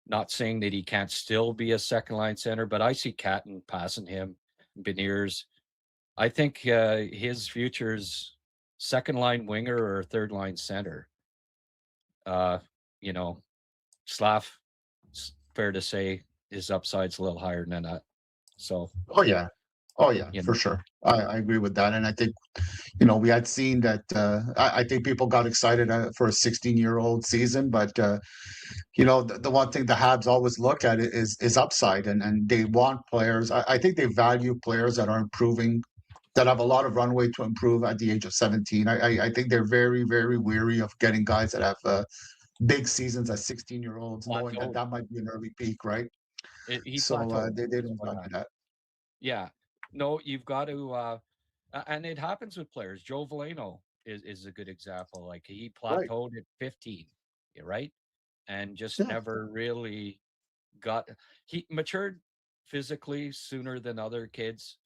Not saying that he can't still be a second line center, but I see Catton passing him, Beniers. I think his future's second line winger or third line center. Slaf, it's fair to say his upside's a little higher than that. So. Oh yeah, for sure. I agree with that, and I think we had seen that. I think people got excited for a 16-year-old season, but the one thing the Habs always look at is upside, and they want players. I think they value players that are improving, that have a lot of runway to improve at the age of 17. I think they're very, very weary of getting guys that have big seasons as 16-year-olds, knowing that might be an early peak, right? They don't value that. Yeah. No, you've got to, and it happens with players. Joe Veleno is a good example. Like he Right. plateaued at 15, right? And just Yeah. never really he matured physically sooner than other kids.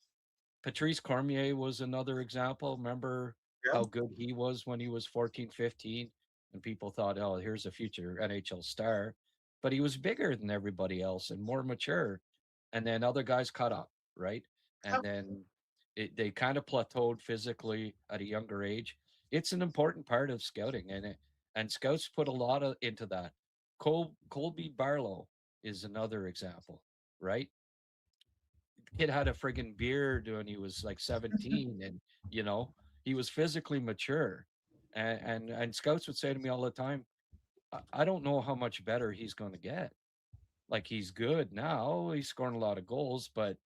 Patrice Cormier was another example. Remember Yeah. how good he was when he was 14, 15? And people thought, oh, here's a future NHL star. But he was bigger than everybody else and more mature. And then other guys caught up, right? Yeah. And then they kind of plateaued physically at a younger age. It's an important part of scouting, and scouts put a lot into that. Colby Barlow is another example, right? Kid had a friggin' beard when he was like 17, and you know he was physically mature, and scouts would say to me all the time, I don't know how much better he's going to get. Like he's good now, he's scoring a lot of goals, but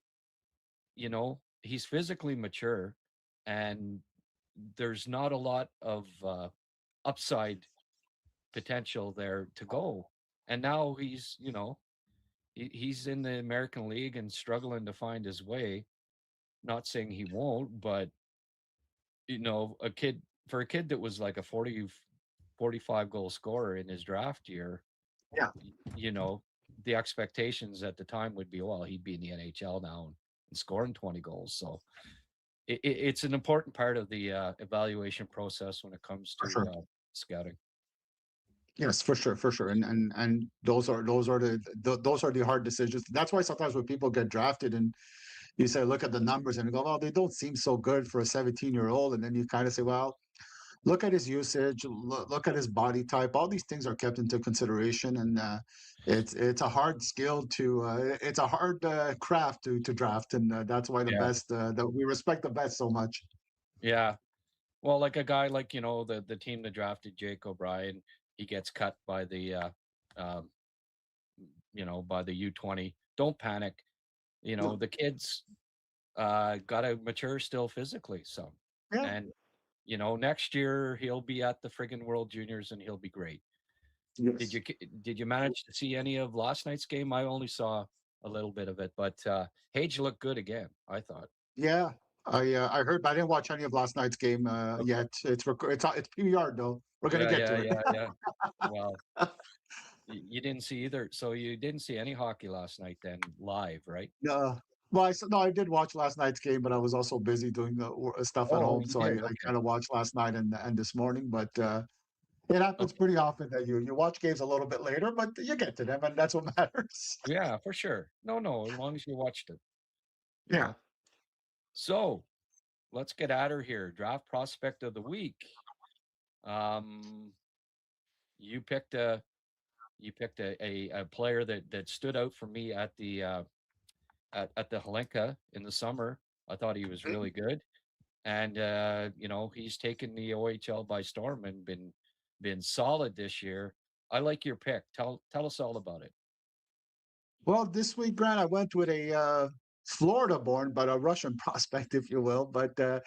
he's physically mature, and there's not a lot of upside potential there to go. And now he's in the American League and struggling to find his way. Not saying he won't, but a kid for a kid that was like a 45 goal scorer in his draft year, Yeah. you know, the expectations at the time would be, well, he'd be in the NHL now and scoring 20 goals. So it's an important part of the evaluation process when it comes For to sure. scouting. Yes, for sure, for sure. And those are the hard decisions. That's why sometimes when people get drafted and you say, look at the numbers and you go, well, they don't seem so good for a 17-year-old. And then you kind of say, well, look at his usage, look at his body type. All these things are kept into consideration, and it's a hard skill it's a hard craft to draft, and that's why the Yeah. best that we respect the best so much. Yeah. Well, like a guy like, the team that drafted Jake O'Brien, he gets cut by um, by the U20. Don't panic. Yeah, The kids got to mature still physically. So, yeah, and, next year he'll be at the friggin' World Juniors and he'll be great. Did yes, you did you manage to see any of last night's game? I only saw a little bit of it, but Hage looked good again, I thought. yeah. I heard, but I didn't watch any of last night's game Okay. yet. It's PBR though. We're gonna Yeah, get yeah, to it. yeah, yeah. Well, you didn't see either. So you didn't see any hockey last night then live, right? No, well, no, I did watch last night's game, but I was also busy doing the stuff at Oh, home, you so did. I Okay. kind of watched last night and this morning. But it happens Okay. pretty often that you watch games a little bit later, but you get to them, and that's what matters. Yeah, for sure. No, no, as long as you watched it, you Yeah. know. So let's get at her here. Draft prospect of the week. Um, you picked a a player that stood out for me at the at the Helenka in the summer. I thought he was really good, and he's taken the OHL by storm and been solid this year. I like your pick. Tell us all about it. Well, this week, Grant, I went with a Florida-born, but a Russian prospect, if you will, but the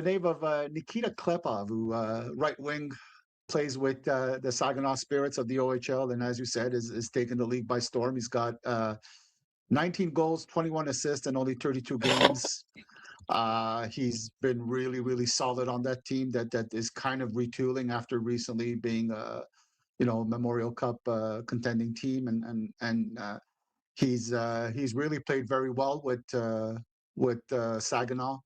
name of Nikita Klepov, who right wing plays with the Saginaw Spirits of the OHL, and as you said, is taking the league by storm. He's got 19 goals, 21 assists, and only 32 games. He's been really, really solid on that team that is kind of retooling after recently being Memorial Cup contending team, and he's really played very well with Saginaw.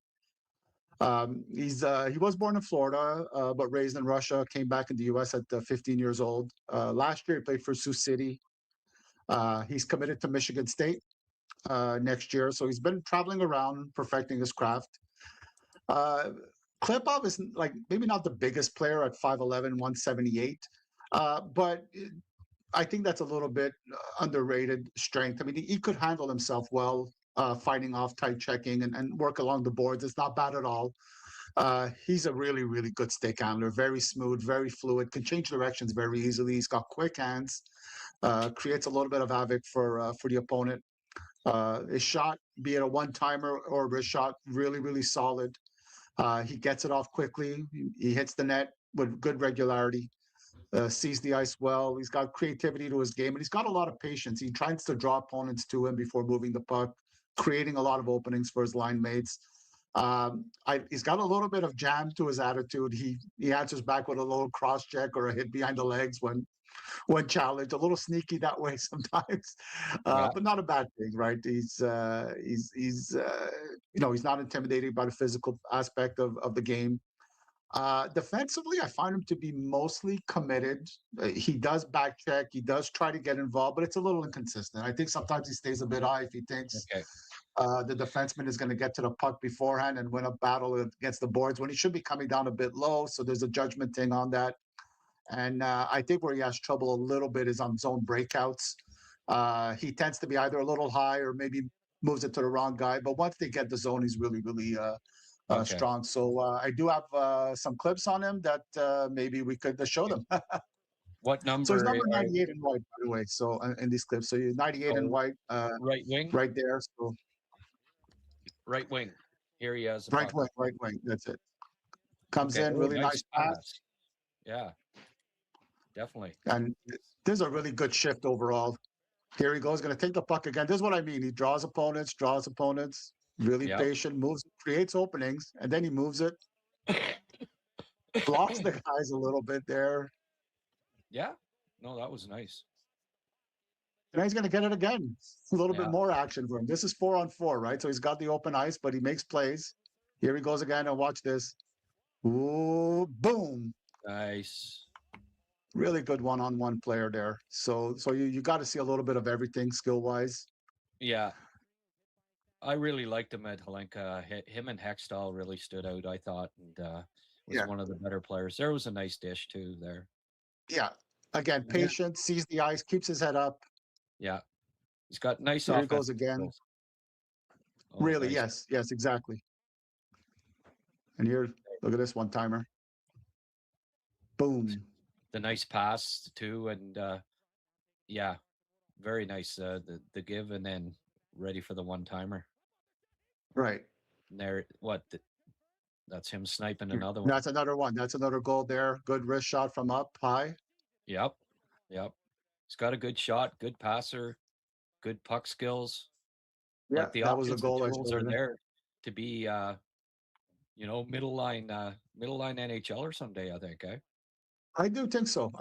He was born in Florida, but raised in Russia. Came back in the U.S. at 15 years old. Last year, he played for Sioux City. He's committed to Michigan State next year, so he's been traveling around, perfecting his craft. Uh, Klepov is like maybe not the biggest player at 5'11", 178, but I think that's a little bit underrated strength. I mean, he could handle himself well, fighting off, tight checking, and work along the boards. It's not bad at all. He's a really, really good stick handler, very smooth, very fluid, can change directions very easily. He's got quick hands, creates a little bit of havoc for the opponent. His shot, be it a one-timer or a shot, really, really solid. He gets it off quickly. He hits the net with good regularity. Sees the ice well. He's got creativity to his game, and he's got a lot of patience. He tries to draw opponents to him before moving the puck, creating a lot of openings for his line mates. He's got a little bit of jam to his attitude. He answers back with a little cross check or a hit behind the legs when challenged. A little sneaky that way sometimes, Yeah. but not a bad thing, right? He's not intimidated by the physical aspect of the game. Defensively, I find him to be mostly committed. He does back check. He does try to get involved, but it's a little inconsistent. I think sometimes he stays a bit high if he thinks Okay. the defenseman is going to get to the puck beforehand and win a battle against the boards when he should be coming down a bit low. So there's a judgment thing on that. And I think where he has trouble a little bit is on zone breakouts. He tends to be either a little high or maybe moves it to the wrong guy. But once they get the zone, he's really, really Okay. strong. So I do have some clips on him that maybe we could show them. What number? So he's number 98 in white, by the way. So in these clips, so you're 98 in white, right wing. right there. So Right wing. Here he has. right wing. That's it. Comes Okay. in, really nice pass. Yeah, definitely. And there's a really good shift overall. Here he goes, going to take the puck again. This is what I mean. He draws opponents, really Yep. patient, moves, creates openings, and then he moves it. Blocks the guys a little bit there. Yeah. No, that was nice. And he's going to get it again. A little Yeah. bit more action for him. This is 4-on-4, right? So he's got the open ice, but he makes plays. Here he goes again, and watch this. Ooh, boom. Nice. Really good one-on-one player there. So you got to see a little bit of everything skill-wise. Yeah. I really liked him at Helenka. Him and Hextall really stood out, I thought, and was one of the better players. There was a nice dish too there. Yeah. Again, patient, sees the ice, keeps his head up. Yeah. He's got nice Here he goes again. Oh, Really, nice. yes, exactly. And here, look at this one-timer. Boom. The nice pass too, and yeah, very nice. The give and then ready for the one-timer. Right. And there, that's him sniping another one. That's another one. That's another goal there. Good wrist shot from up high. Yep. He's got a good shot, good passer, good puck skills. Yeah, like the that was a goal. tools are there to be, middle line NHLer someday. I think, eh? I do think so.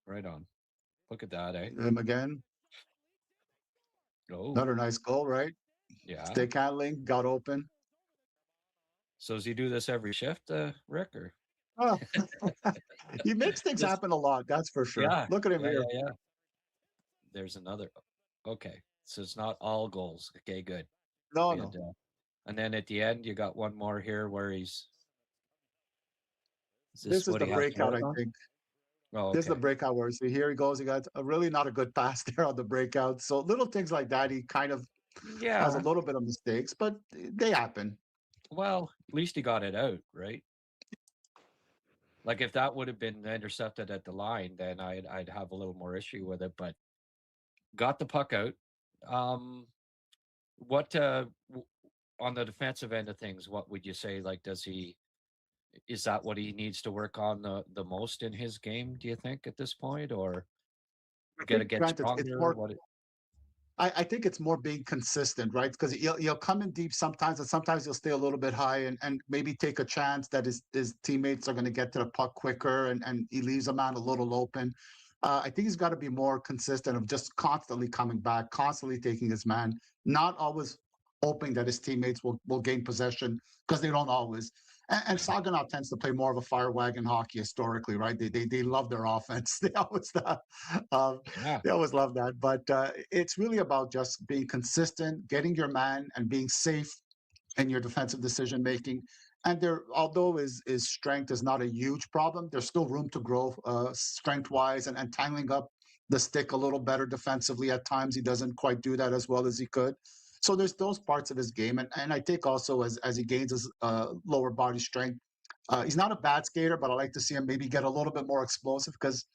Right on. Look at that, eh? Him again. Oh, another nice goal, right? Yeah. Stick handling, got open. So does he do this every shift, Rick? Or? Oh. He makes things happen a lot, that's for sure. Yeah. Look at him here. Yeah. There's another. Okay. So it's not all goals. Okay, good. No. And then at the end, you got one more here where he's. This is the breakout, I think. Oh, okay. This is the breakout where see here he goes. He got a really not a good pass there on the breakout. So little things like that, he kind of has a little bit of mistakes, but they happen. Well, at least he got it out, right? Like if that would have been intercepted at the line, then I'd have a little more issue with it. But got the puck out. What on the defensive end of things? What would you say? Like, is that what he needs to work on the most in his game? Do you think at this point, or get stronger? I think it's more being consistent, right? Because he'll come in deep sometimes, and sometimes he'll stay a little bit high and maybe take a chance that his teammates are going to get to the puck quicker, and he leaves a man a little open. I think he's got to be more consistent of just constantly coming back, constantly taking his man, not always hoping that his teammates will gain possession, because they don't always. And Saginaw tends to play more of a fire wagon hockey historically, right? They love their offense. They always they always love that. But it's really about just being consistent, getting your man, and being safe in your defensive decision making. And although his strength is not a huge problem, there's still room to grow strength wise and tangling up the stick a little better defensively. At times he doesn't quite do that as well as he could. So there's those parts of his game, and I think also as he gains his lower body strength, he's not a bad skater, but I like to see him maybe get a little bit more explosive, because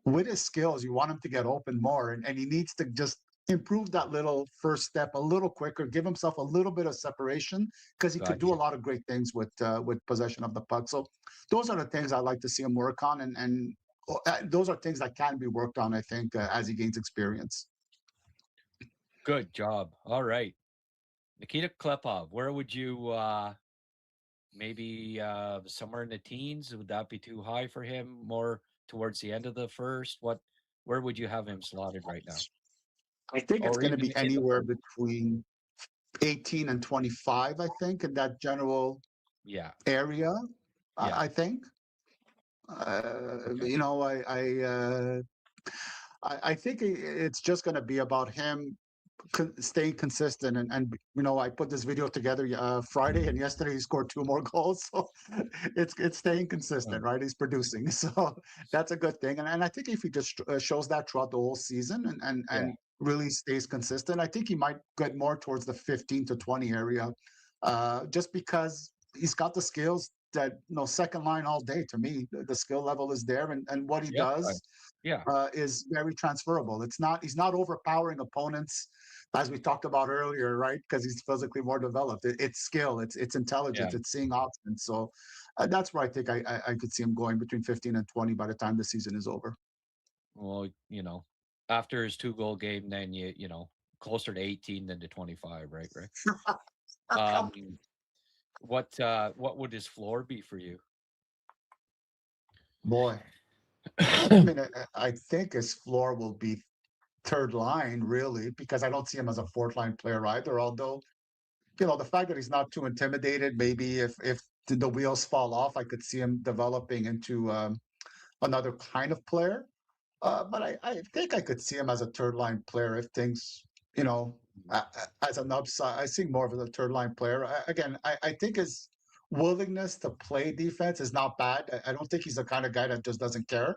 with his skills, you want him to get open more, and he needs to just improve that little first step a little quicker, give himself a little bit of separation, because he could do a lot of great things with possession of the puck. So those are the things I like to see him work on, and those are things that can be worked on, I think, as he gains experience. Good job. All right. Nikita Klepov, where would you maybe somewhere in the teens? Would that be too high for him? More towards the end of the first? Where would you have him slotted right now? I think it's Or going to even be in the anywhere first? between 18 and 25, I think, in that general Yeah. area. Yeah. I think. Okay. You know, I think it's just going to be about him staying consistent. And you know, I put this video together Friday, and yesterday he scored 2 more goals. So it's staying consistent, right? He's producing, so that's a good thing. And I think if he just shows that throughout the whole season Yeah. and really stays consistent, I think he might get more towards the 15 to 20 area, just because he's got the skills that, you know, second line all day. To me, the skill level is there, and what he Yep. does Yeah. is very transferable. He's not overpowering opponents, as we talked about earlier, right? Because he's physically more developed. It's skill, it's Yeah. intelligence, it's seeing options. So that's where I think I could see him going between 15 and 20 by the time the season is over. Well, after his 2-goal game, then closer to 18 than to 25, right, Rick? Um, what would his floor be for you? Boy, I mean, I think his floor will be third line, really, because I don't see him as a fourth line player either. Although, you know, the fact that he's not too intimidated, maybe if the wheels fall off, I could see him developing into another kind of player. But I think I could see him as a third line player if things, you know, as an upside. I see more of a third line player. Again, I think his willingness to play defense is not bad. I don't think he's the kind of guy that just doesn't care.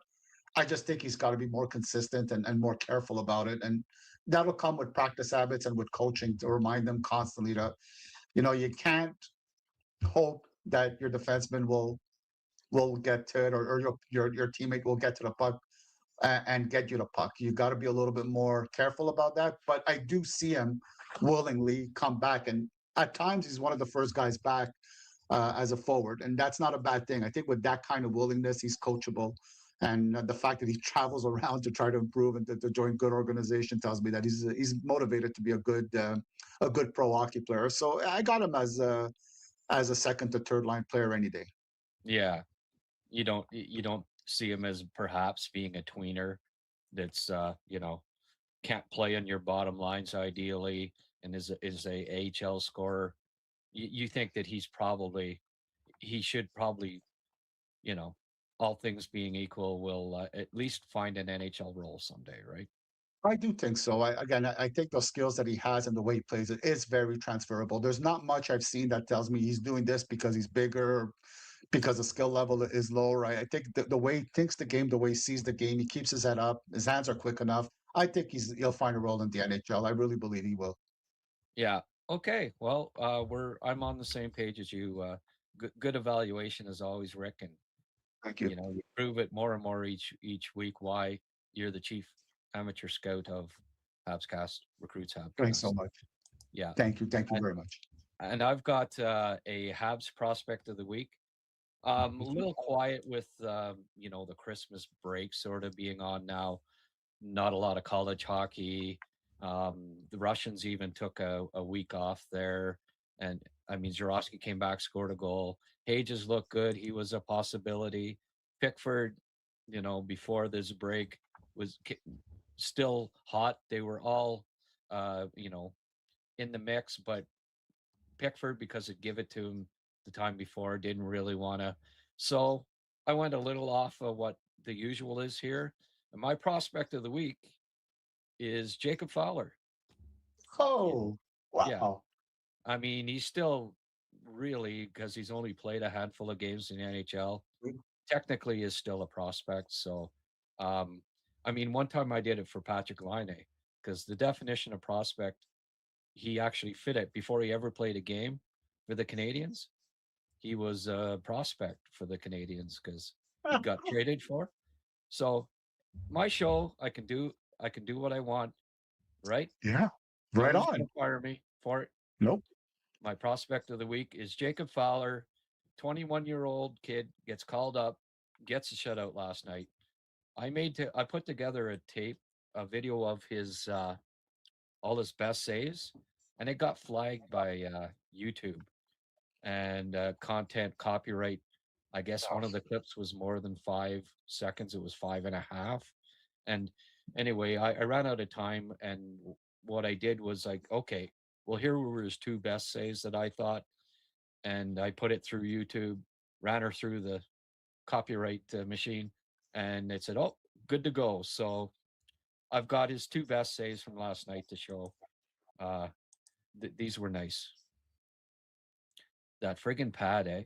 I just think he's got to be more consistent and more careful about it. And that'll come with practice habits and with coaching to remind them constantly to, you know, you can't hope that your defenseman will get to it, or your teammate will get to the puck and get you the puck. You got to be a little bit more careful about that. But I do see him willingly come back, and at times he's one of the first guys back as a forward, and that's not a bad thing. I think with that kind of willingness, he's coachable. And the fact that he travels around to try to improve and to join good organization tells me that he's motivated to be a good pro hockey player. So I got him as a second to third line player any day. Yeah. You don't see him as perhaps being a tweener that's can't play on your bottom lines ideally and is a AHL scorer. You think that he should probably, you know, all things being equal, will at least find an NHL role someday, right? I do think so. I think the skills that he has and the way he plays it is very transferable. There's not much I've seen that tells me he's doing this because he's bigger, because the skill level is lower. I think the way he thinks the game, the way he sees the game, he keeps his head up. His hands are quick enough. I think he'll find a role in the NHL. I really believe he will. Yeah. Okay. Well, I'm on the same page as you. Good evaluation as always, Rick, and Thank you. you prove it more and more each week why you're the chief amateur scout of HabsCast, Recruits Thanks so HabsCast. much. Yeah. Thank you. Thank you And, very much. and I've got a Habs prospect of the week. A little quiet with the Christmas break sort of being on now. Not a lot of college hockey. The Russians even took a week off there, and I mean Jarosky came back, scored a goal. Hages looked good; he was a possibility. Pickford, before this break was still hot. They were all, in the mix, but Pickford, because it give it to him the time before, didn't really want to. So I went a little off of what the usual is here. And my prospect of the week is Jacob Fowler. Oh, Yeah. wow. I mean, he's still really, because he's only played a handful of games in the NHL, technically is still a prospect. So, I mean, one time I did it for Patrick Laine because the definition of prospect, he actually fit it before he ever played a game for the Canadians. He was a prospect for the Canadians because he got traded for. So my show, I can do what I want, right? Yeah, right Nobody's gonna on. fire me for it. Nope. My prospect of the week is Jacob Fowler, 21-year-old kid, gets called up, gets a shutout last night. I put together a video of his all his best saves and it got flagged by YouTube and content copyright. I guess one of the clips was more than 5 seconds. It was 5.5. And anyway, I ran out of time, and what I did was like, okay, well, here were his two best saves that I thought, and I put it through YouTube, ran her through the copyright machine, and it said, "Oh, good to go." So I've got his two best saves from last night to show. Uh, these were nice. That friggin' pad, eh?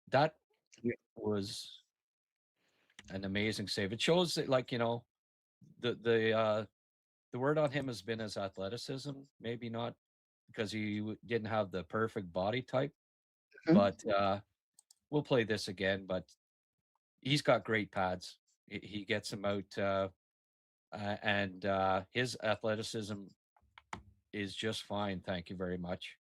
That Yeah. was an amazing save. It shows that, like, the word on him has been his athleticism. Maybe not because he didn't have the perfect body type, Mhm. but we'll play this again. But he's got great pads. He gets them out, and his athleticism is just fine. Thank you very much.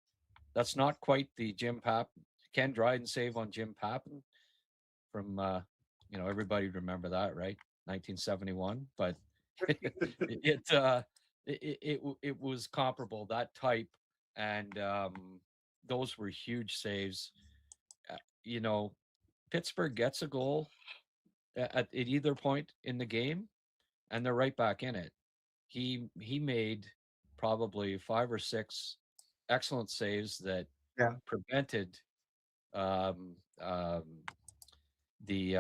That's not quite the Jim Pap Ken Dryden save on Jim Pappen from everybody remember that, right? 1971, but it it was comparable, that type, and those were huge saves. Uh, you know, Pittsburgh gets a goal at either point in the game, and they're right back in it. He made probably 5 or 6 excellent saves that Yeah. prevented um, um, the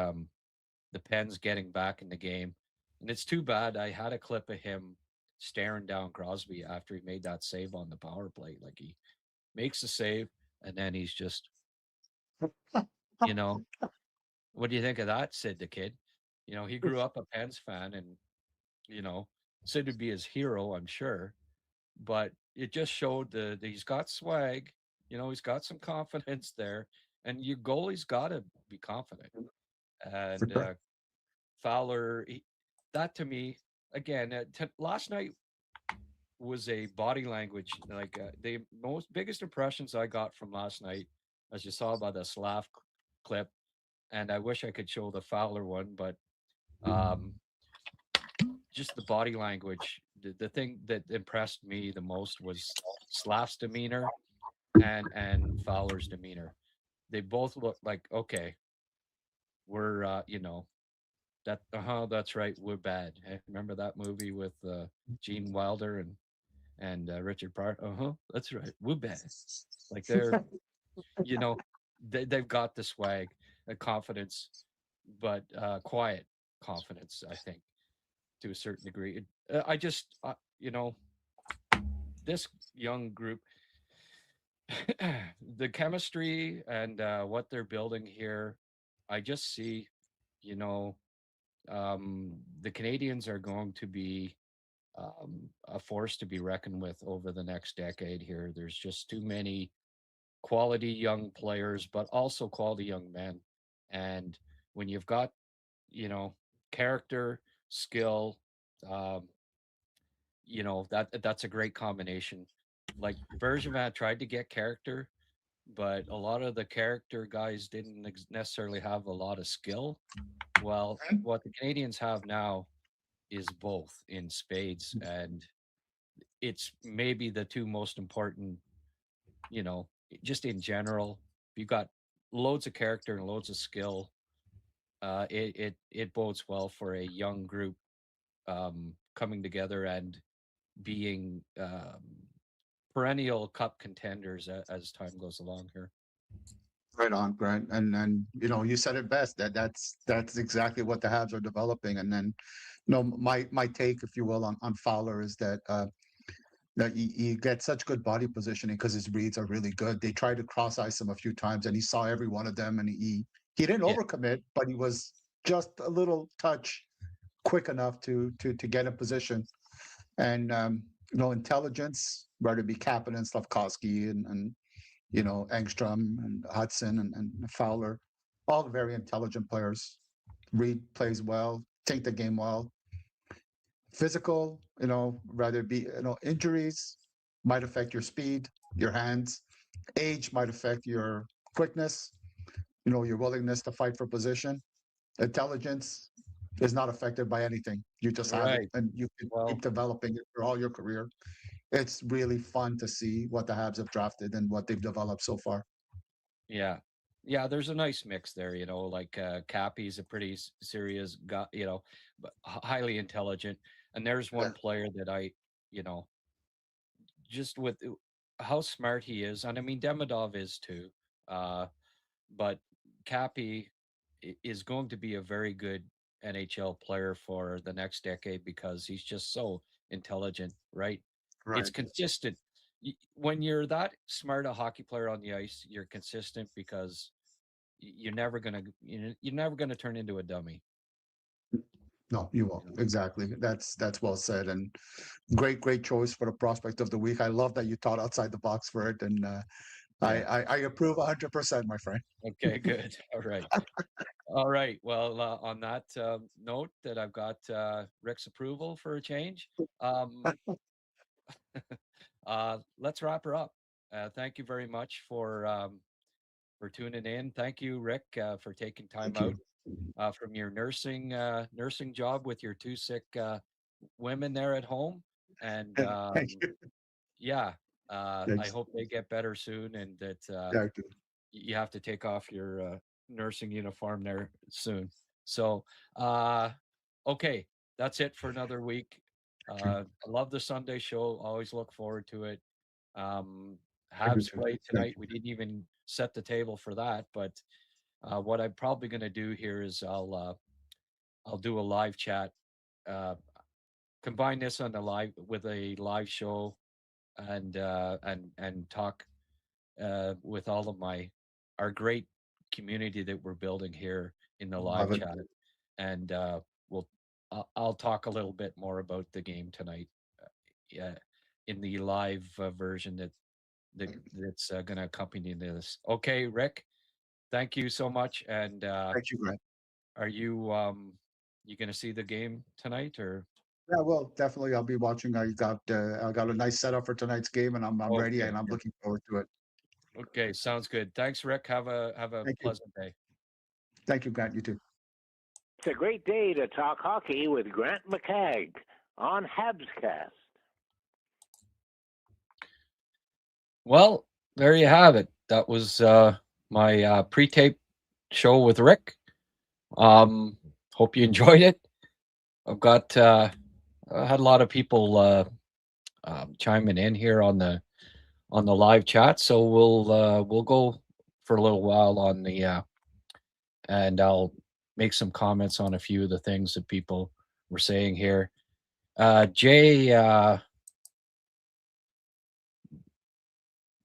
the Pens getting back in the game. And it's too bad I had a clip of him staring down Crosby after he made that save on the power play. Like he makes a save and then he's just, you know, what do you think of that? Sid the kid. He grew up a Pens fan and, you know, Sid would be his hero, I'm sure. But it just showed that he's got swag, he's got some confidence there. And your goalie's got to be confident. For And sure. Fowler, that to me, again, last night was a body language. Like the most biggest impressions I got from last night, as you saw by the Slaf clip, and I wish I could show the Fowler one, but um, just the body language. The thing that impressed me the most was Slaf's demeanor and Fowler's demeanor. They both look like, okay, we're that's right, we're bad. Remember that movie with Gene Wilder and Richard Pryor? That's right, we're bad. Like they're you know they've got the swag, confidence, but quiet confidence, I think, to a certain degree. I just this young group, the chemistry and what they're building here, I just see, you know, the Canadians are going to be a force to be reckoned with over the next decade here. There's just too many quality young players, but also quality young men. And when you've got, you know, character, skill, um, that's a great combination. Like Bergevin tried to get character, but a lot of the character guys didn't necessarily have a lot of skill. Well, what the Canadians have now is both in spades, and it's maybe the two most important, just in general. If you got loads of character and loads of skill, it bodes well for a young group coming together and being perennial cup contenders as time goes along here. Right on, Grant. And you said it best. That's exactly what the Habs are developing. And then, my take, if you will, on Fowler is that he gets such good body positioning because his reads are really good. They tried to cross ice him a few times, and he saw every one of them, and he didn't Yeah, overcommit, but he was just a little touch quick enough to get in position. And intelligence, whether it be Kapanen, Slafkovsky, and Engstrom and Hudson and Fowler, all very intelligent players. Reed plays well, take the game well. Physical, rather it be, injuries might affect your speed, your hands. Age might affect your quickness, your willingness to fight for position. Intelligence is not affected by anything. You just have it right. and you can keep Well, developing it for all your career. it's really fun to see what the Habs have drafted and what they've developed so far. Yeah. Yeah, there's a nice mix there, like Cappy's a pretty serious guy, but highly intelligent. And there's Yeah. one player that you know, just with how smart he is, and I mean Demidov is too. Uh, but Cappy is going to be a very good NHL player for the next decade because he's just so intelligent, right? It's Right. consistent. When you're that smart a hockey player on the ice, you're consistent because you're never gonna turn into a dummy. No, you won't. Exactly. That's well said. And great choice for the prospect of the week. I love that you thought outside the box for it. And Yeah. I approve 100%, my friend. Okay. Good. All right. All right. Well, on that note, that I've got Rick's approval for a change. Let's wrap her up. Thank you very much for tuning in. Thank you, Rick, for taking time Thank out you. from your nursing job with your two sick women there at home. And Thank you. yeah, I Thanks. hope they get better soon, and that Thank you. you have to take off your nursing uniform there soon. So, okay, that's it for another week. I love the Sunday show. Always look forward to it. Habs play Thank tonight. We didn't even set the table for that, but what I'm probably going to do here is I'll do a live chat, uh, combine this on the live with a live show, and talk with all of our great community that we're building here in the you. live Love it. chat, and we'll I'll talk a little bit more about the game tonight, yeah, in the live version that's going to accompany this. Okay, Rick, thank you so much. And Thank you, Grant. are you going to see the game tonight or? Yeah, well, definitely. I'll be watching. I got a nice setup for tonight's game, and I'm ready, Okay, and I'm looking forward to it. okay, sounds good. Thanks, Rick. Have a Thank you. pleasant day. Thank you, Grant. You too. It's a great day to talk hockey with Grant McCagg on HabsCast. Well, there you have it. That was my pre-tape show with Rick. Hope you enjoyed it. I've got I had a lot of people chiming in here on the live chat, so we'll go for a little while on the and I'll make some comments on a few of the things that people were saying here.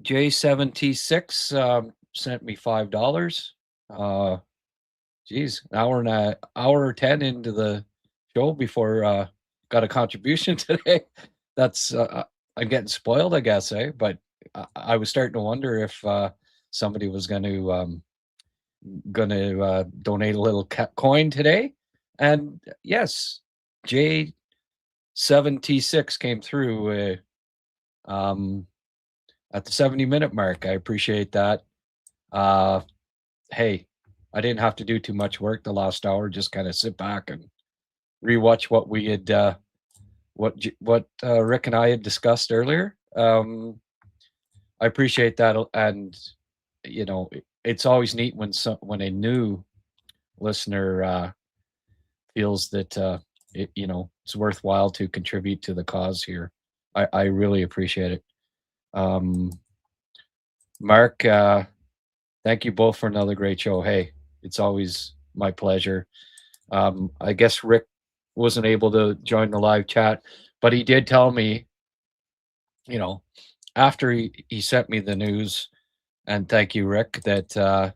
J76 sent me $5. Geez, an hour 10 into the show before got a contribution today. That's I'm getting spoiled, I guess, eh? But I was starting to wonder if somebody was going to donate a little coin today. And yes, J7T6 came through at the 70-minute mark. I appreciate that. Hey, I didn't have to do too much work the last hour. Just kind of sit back and rewatch what we had, what Rick and I had discussed earlier. I appreciate that, and it's always neat when a new listener feels that it's worthwhile to contribute to the cause here. I really appreciate it. Mark, thank you both for another great show. Hey, it's always my pleasure. I guess Rick wasn't able to join the live chat, but he did tell me, after he sent me the news, and thank you, Rick, that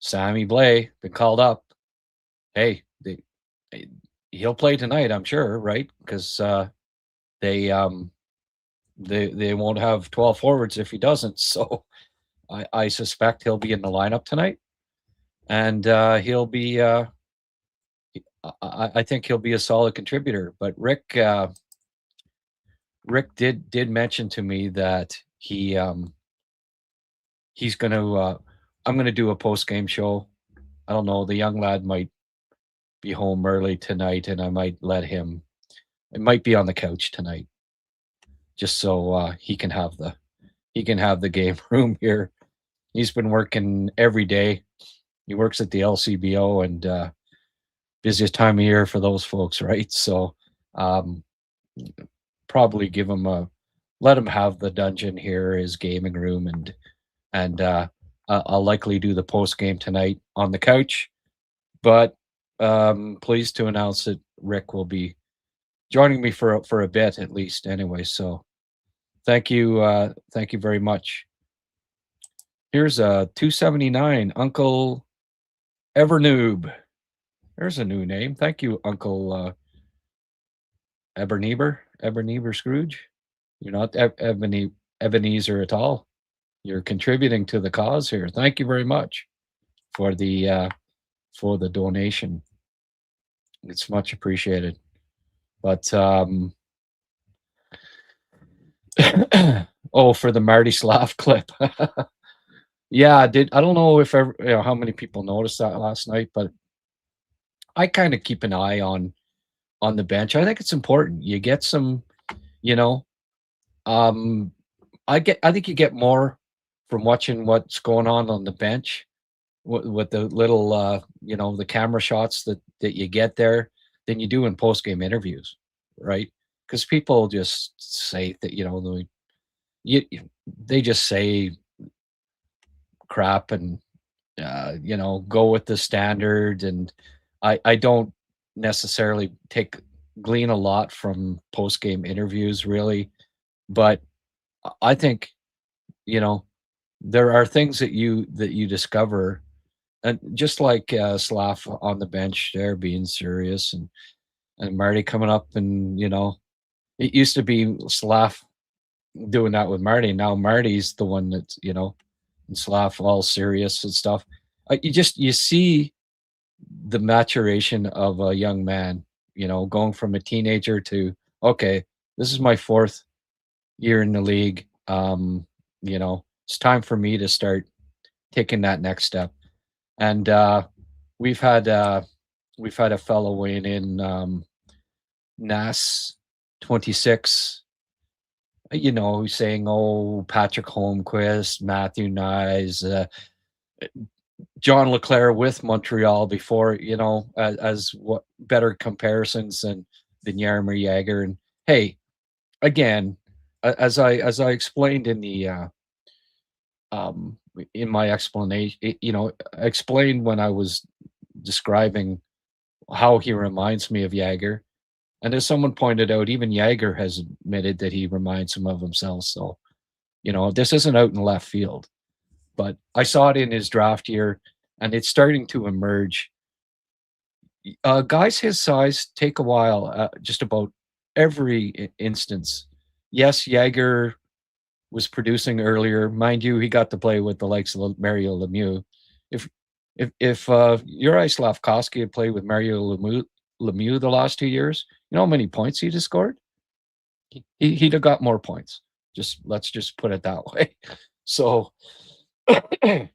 Sammy Blais been called up. Hey, he'll play tonight, I'm sure, right? Because they won't have 12 forwards if he doesn't. So I suspect he'll be in the lineup tonight, and he'll be. I think he'll be a solid contributor. But Rick did mention to me that he's going to. I'm going to do a post game show. I don't know. The young lad might be home early tonight, and I might let him. It might be on the couch tonight, just so he can have the game room here. He's been working every day. He works at the LCBO, and busiest time of year for those folks, right? So probably let him have the dungeon here, his gaming room, and I'll likely do the post game tonight on the couch. But pleased to announce that Rick will be joining me for a bit at least anyway. So thank you very much. Here's a 279 Uncle Evernoob. There's a new name. Thank you, Uncle Ebenezer Scrooge. You're not Ebenezer at all. You're contributing to the cause here. Thank you very much for the donation. It's much appreciated. But for the Marty Slaf clip. Yeah, I don't know if how many people noticed that last night, but I kind of keep an eye on the bench. I think it's important. You get some, I think you get more from watching what's going on the bench with the little the camera shots that you get there than you do in post-game interviews, right? Because people just say that they just say crap and go with the standard, and I don't necessarily glean a lot from post-game interviews really, but I think there are things that you discover, and just like Slaf on the bench there being serious, and Marty coming up, and it used to be Slaf doing that with Marty. Now Marty's the one that's and Slaf all serious and stuff. You see the maturation of a young man, going from a teenager to, okay, this is my 4th year in the league. It's time for me to start taking that next step. And we've had a fellow weighing in, Nas 26, who's saying, oh, Patrick Holmquist, Matthew Nyes, John Leclerc with Montreal before, as what better comparisons than Jaromir Jagr. And hey, again, as I explained in the in my explanation, I explained when I was describing how he reminds me of Jagr. And as someone pointed out, even Jagr has admitted that he reminds him of himself. So, this isn't out in left field. But I saw it in his draft year, and it's starting to emerge. Guys his size take a while, just about every instance. Yes, Jagr was producing earlier. Mind you, he got to play with the likes of Mario Lemieux. If Juraj Slafkovsky had played with Mario Lemieux the last 2 years, you know how many points he'd have scored? He'd have got more points. Let's just put it that way. So, and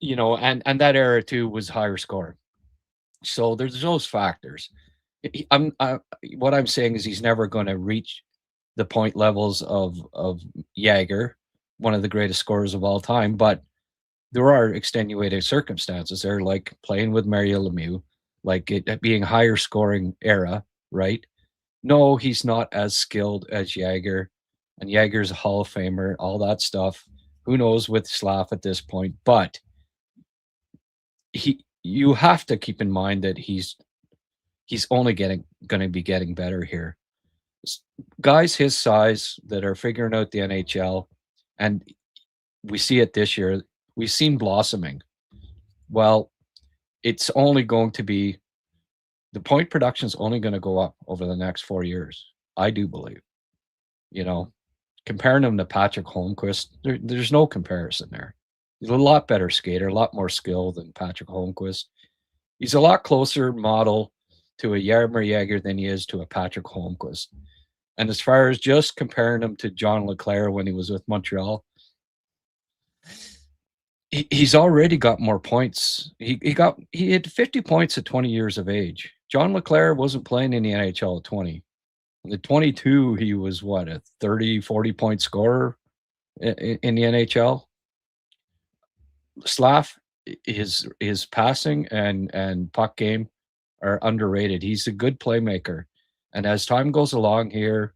that era too was higher scoring. So there's those factors. What I'm saying is he's never going to reach the point levels of Jagr, one of the greatest scorers of all time, but there are extenuating circumstances there, like playing with Mario Lemieux, like it being higher scoring era, right? No, he's not as skilled as Jagr, and Jagr's a Hall of Famer, all that stuff. Who knows with Slaf at this point, but you have to keep in mind that he's only going to be getting better here. Guys his size that are figuring out the NHL, and we see it this year, we've seen blossoming. Well, it's only going to be, the point production is only going to go up over the next 4 years. I do believe, comparing him to Patrick Holmquist, there's no comparison there. He's a lot better skater, a lot more skill than Patrick Holmquist. He's a lot closer model to a Jaromir Jagr than he is to a Patrick Holmquist. And as far as just comparing him to John Leclerc when he was with Montreal, he's already got more points. He had 50 points at 20 years of age. John Leclerc wasn't playing in the NHL at 20. The 22, he was what, a 30, 40-point scorer in the NHL? Slaf, his passing and puck game are underrated. He's a good playmaker. And as time goes along here,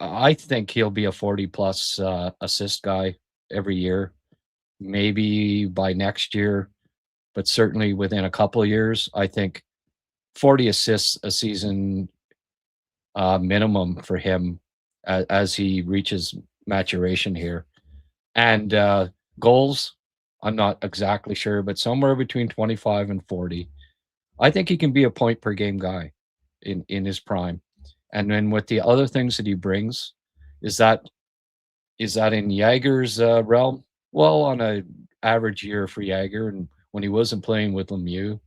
I think he'll be a 40-plus assist guy every year. Maybe by next year, but certainly within a couple of years, I think 40 assists a season minimum for him as he reaches maturation here. And goals, I'm not exactly sure, but somewhere between 25 and 40. I think he can be a point per game guy in his prime. And then with the other things that he brings, is that in Jagr's realm? Well, on a average year for Jagr, and when he wasn't playing with Lemieux,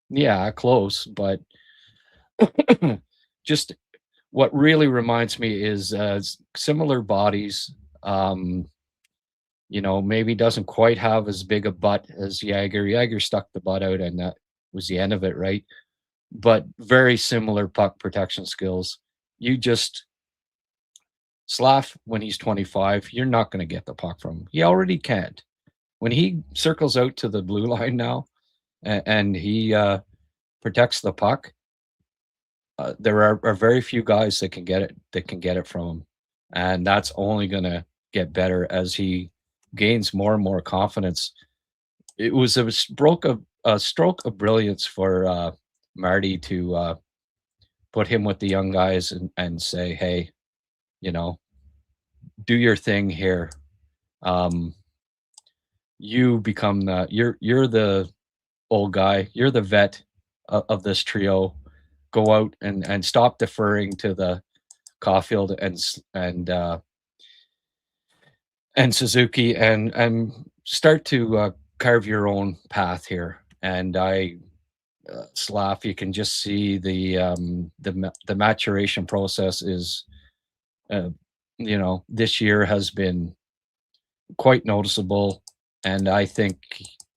yeah, close. But just what really reminds me is similar bodies. Maybe doesn't quite have as big a butt as Jagr. Jagr stuck the butt out, and that was the end of it, right? But very similar puck protection skills. Slaf, when he's 25, you're not going to get the puck from him. He already can't. When he circles out to the blue line now and he protects the puck, there are very few guys that can get it from him. And that's only going to get better as he gains more and more confidence. It was a stroke of brilliance for Marty to put him with the young guys and say, hey, do your thing here. You become you're the old guy. You're the vet of this trio. Go out and stop deferring to the Caulfield and Suzuki and start to carve your own path here. And Slaf, you can just see the maturation process is, this year has been quite noticeable, and I think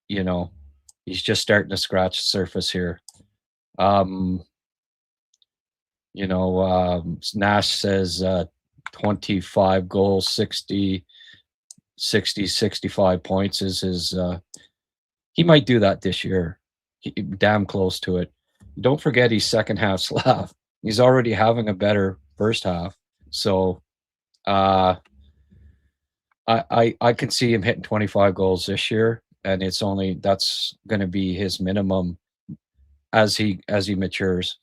he's just starting to scratch the surface here. Nash says 25 goals, 65 points is his. He might do that this year. Damn close to it. Don't forget he's second half Slav. He's already having a better first half. So I can see him hitting 25 goals this year, and that's going to be his minimum as he matures.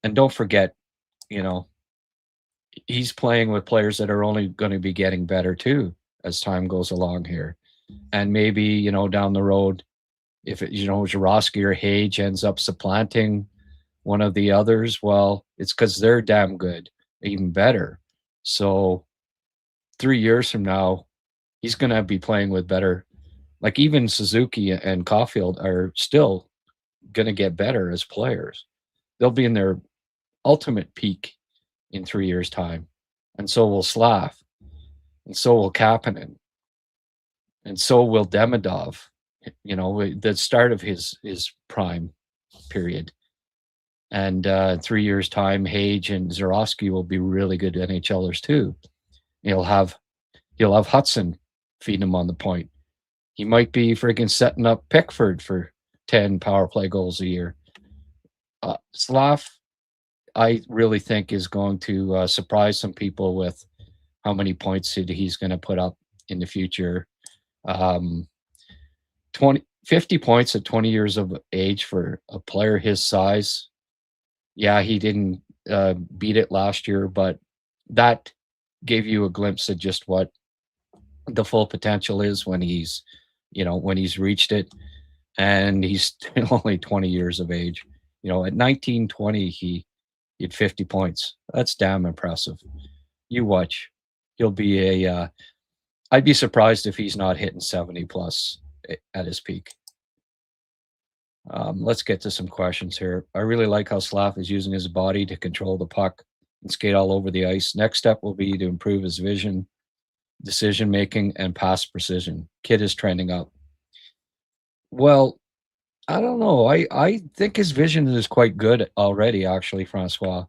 And don't forget, he's playing with players that are only going to be getting better too as time goes along here. And maybe, down the road, if Jarosky or Hage ends up supplanting one of the others, well, it's because they're damn good, even better. So 3 years from now, he's going to be playing with better. Like even Suzuki and Caulfield are still going to get better as players. They'll be in their ultimate peak in 3 years' time. And so will Slaf. And so will Kapanen. And so will Demidov. The start of his prime period. And 3 years' time, Hage and Zarowski will be really good NHLers too. He'll have Hudson feeding him on the point. He might be freaking setting up Pickford for 10 power play goals a year. Slaf, I really think, is going to surprise some people with how many points he's going to put up in the future. 50 points at 20 years of age for a player his size. Yeah, he didn't beat it last year, but that gave you a glimpse of just what the full potential is when he's reached it. And he's still only 20 years of age. At 19, 20, he had 50 points. That's damn impressive. You watch. He'll be I'd be surprised if he's not hitting 70 plus at his peak. Let's get to some questions here. I really like how Slaf is using his body to control the puck and skate all over the ice. Next step will be to improve his vision, decision-making, and pass precision. Kid is trending up. Well, I don't know. I think his vision is quite good already, actually, Francois.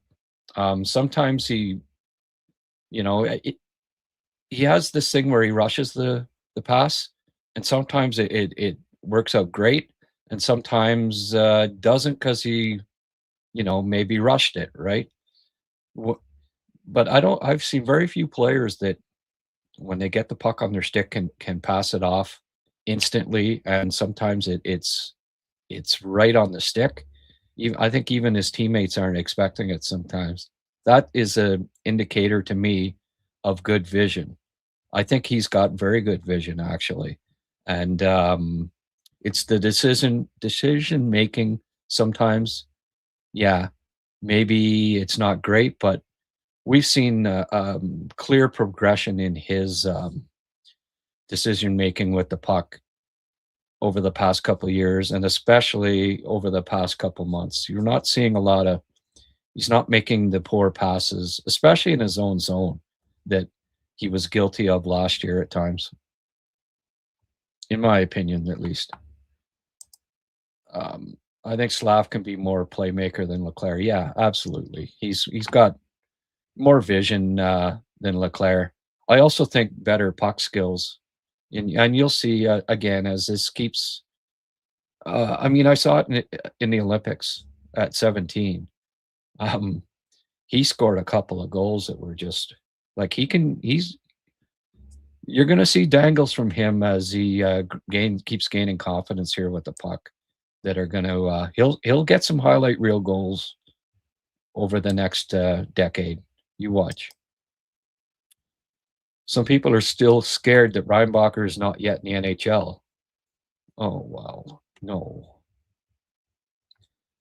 Sometimes he, he has this thing where he rushes the pass, and sometimes it works out great, and sometimes doesn't because he, maybe rushed it, right? But I've seen very few players that when they get the puck on their stick can pass it off instantly, and sometimes it's right on the stick. I think even his teammates aren't expecting it sometimes. That is an indicator to me of good vision. I think he's got very good vision actually, and it's the decision making sometimes. Yeah, maybe it's not great, but we've seen clear progression in his decision making with the puck over the past couple of years, and especially over the past couple months. You're not seeing a lot of. He's not making the poor passes, especially in his own zone, that he was guilty of last year at times. In my opinion, at least. I think Slaf can be more playmaker than Leclerc. Yeah, absolutely. He's got more vision than Leclerc. I also think better puck skills, and you'll see again as this keeps. I saw it in the Olympics at 17. He scored a couple of goals that were just like he can. You're going to see dangles from him as he keeps gaining confidence here with the puck. That are going to he'll get some highlight reel goals over the next decade. You watch. Some people are still scared that Reinbacher is not yet in the NHL. Oh wow, no.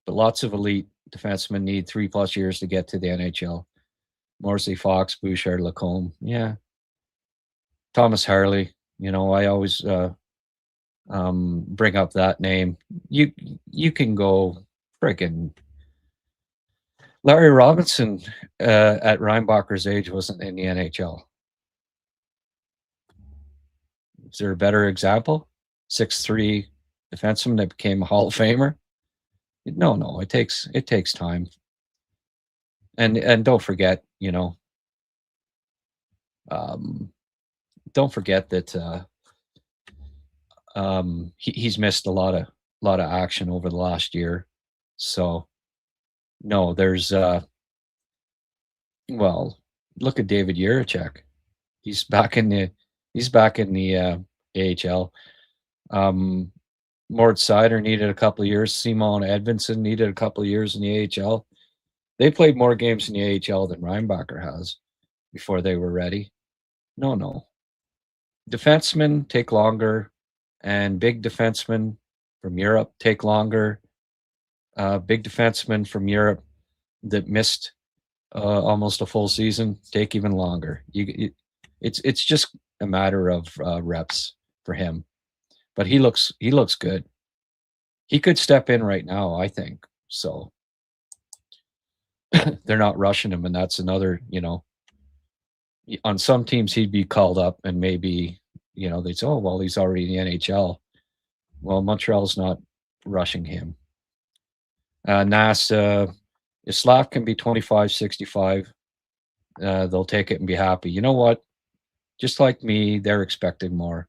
But lots of elite defensemen need 3+ years to get to the NHL. Morrissey, Fox, Bouchard, Lacombe. Yeah. Thomas Harley. I always bring up that name. You can go friggin' Larry Robinson at Reinbacher's age wasn't in the NHL. Is there a better example? 6'3" defenseman that became a Hall of Famer? No, it takes time. And don't forget, don't forget that he's missed a lot of action over the last year. So no, there's well, look at David Juracek. He's back in the AHL. Mort Seider needed a couple of years. Simon Edvinsson needed a couple of years in the AHL. They played more games in the AHL than Reinbacher has before they were ready. No. Defensemen take longer, and big defensemen from Europe take longer. Big defensemen from Europe that missed almost a full season take even longer. It's just a matter of reps for him, but he looks good. He could step in right now, I think. So they're not rushing him, and that's another. On some teams he'd be called up, and maybe they'd say, "Oh, well, he's already in the NHL." Well, Montreal's not rushing him. Nas, if Slaf can be 25, 65, they'll take it and be happy. You know what? Just like me, they're expecting more.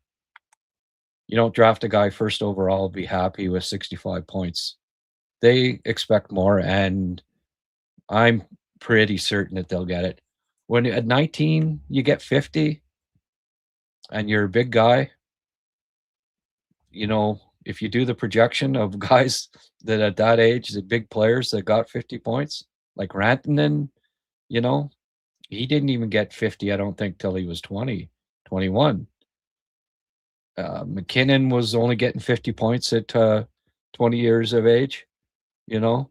You don't draft a guy first overall, be happy with 65 points. They expect more, and I'm pretty certain that they'll get it. When at 19, you get 50, and you're a big guy, if you do the projection of guys that at that age, the big players that got 50 points, like Rantanen, he didn't even get 50, I don't think, till he was 20, 21. McKinnon was only getting 50 points at 20 years of age, No.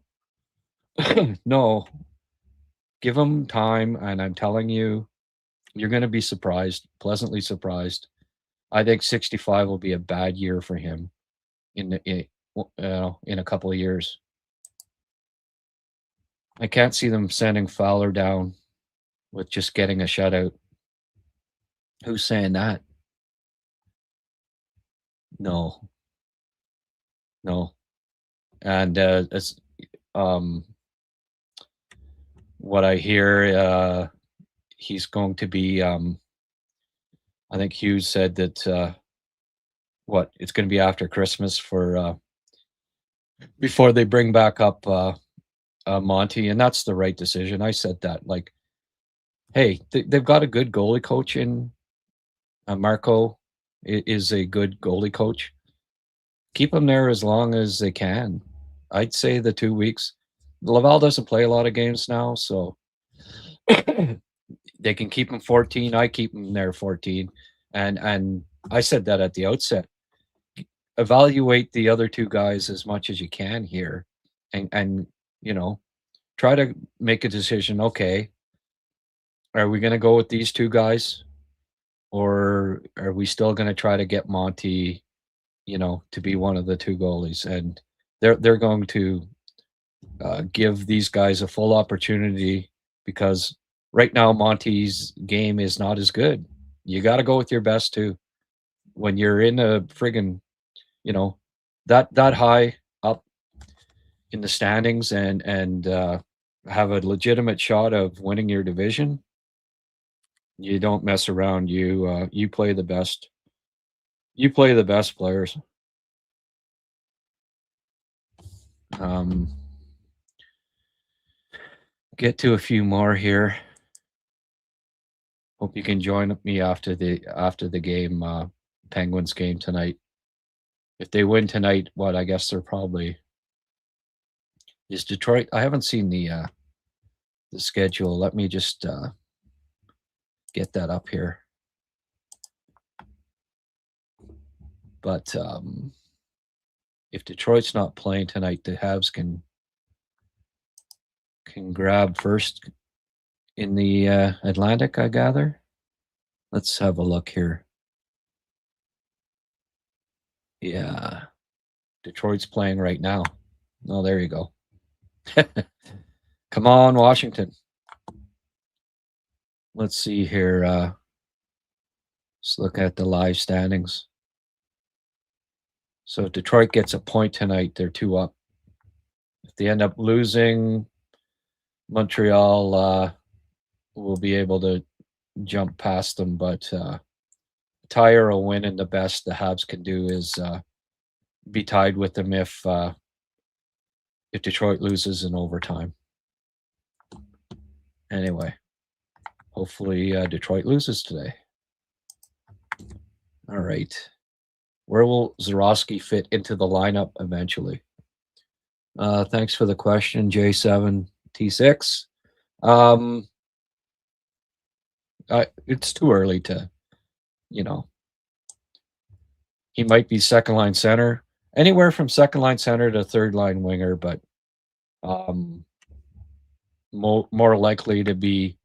Give him time, and I'm telling you, you're going to be surprised, pleasantly surprised. I think 65 will be a bad year for him in a couple of years. I can't see them sending Fowler down with just getting a shutout. Who's saying that? No. And what I hear, he's going to be. I think Hughes said that it's going to be after Christmas for before they bring back up Monty, and that's the right decision. I said that. Like, hey, they've got a good goalie coach in Marco is a good goalie coach. Keep him there as long as they can. I'd say the 2 weeks. Laval doesn't play a lot of games now, so they can keep him 14. I keep him there 14, and I said that at the outset. Evaluate the other two guys as much as you can here, and try to make a decision. Okay, are we going to go with these two guys, or are we still going to try to get Monty, to be one of the two goalies? And they're going to give these guys a full opportunity, because right now Monty's game is not as good. You got to go with your best too. When you're in a friggin', that high up in the standings and have a legitimate shot of winning your division, you don't mess around. You play the best. You play the best players. Get to a few more here. Hope you can join me after the game, Penguins game tonight. If they win tonight, I guess they're probably is Detroit. I haven't seen the schedule. Let me just get that up here. But if Detroit's not playing tonight, the Habs can grab first in the Atlantic, I gather. Let's have a look here. Yeah. Detroit's playing right now. Oh, there you go. Come on, Washington. Let's see here. Let's look at the live standings. So if Detroit gets a point tonight, they're 2 up. If they end up losing, Montreal will be able to jump past them, but tie or a win, and the best the Habs can do is be tied with them if Detroit loses in overtime. Anyway, hopefully Detroit loses today. All right. Where will Zerowski fit into the lineup eventually? Thanks for the question, J7T6. It's too early to, he might be second line center, anywhere from second line center to third line winger, but more likely to be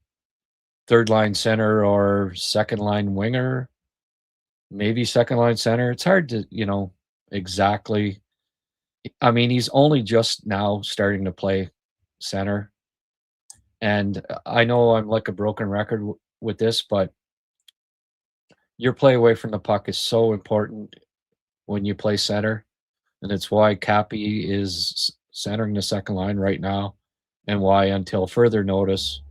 third line center or second line winger, maybe second line center. It's hard to, exactly. I mean, he's only just now starting to play center. And I know I'm like a broken record with this, but your play away from the puck is so important when you play center. And it's why Cappy is centering the second line right now, and why, until further notice,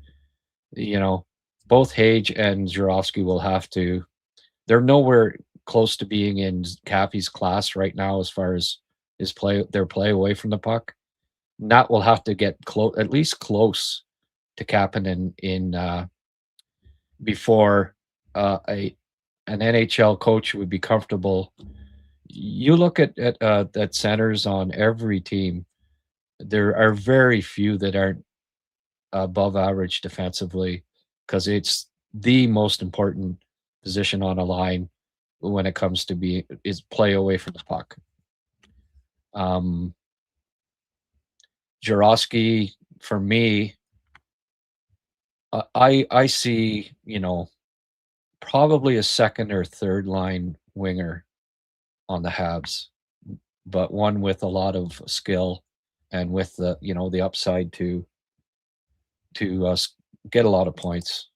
both Hage and Jurowski will have to. They're nowhere close to being in Cappy's class right now as far as their play away from the puck. Nat will have to get at least close to Kapanen in before an NHL coach would be comfortable. You look at centers on every team. There are very few that aren't above average defensively, because it's the most important position on a line when it comes to is play away from the puck. Jurowski, for me, I see, probably a second or third line winger on the Habs, but one with a lot of skill and with the upside to get a lot of points.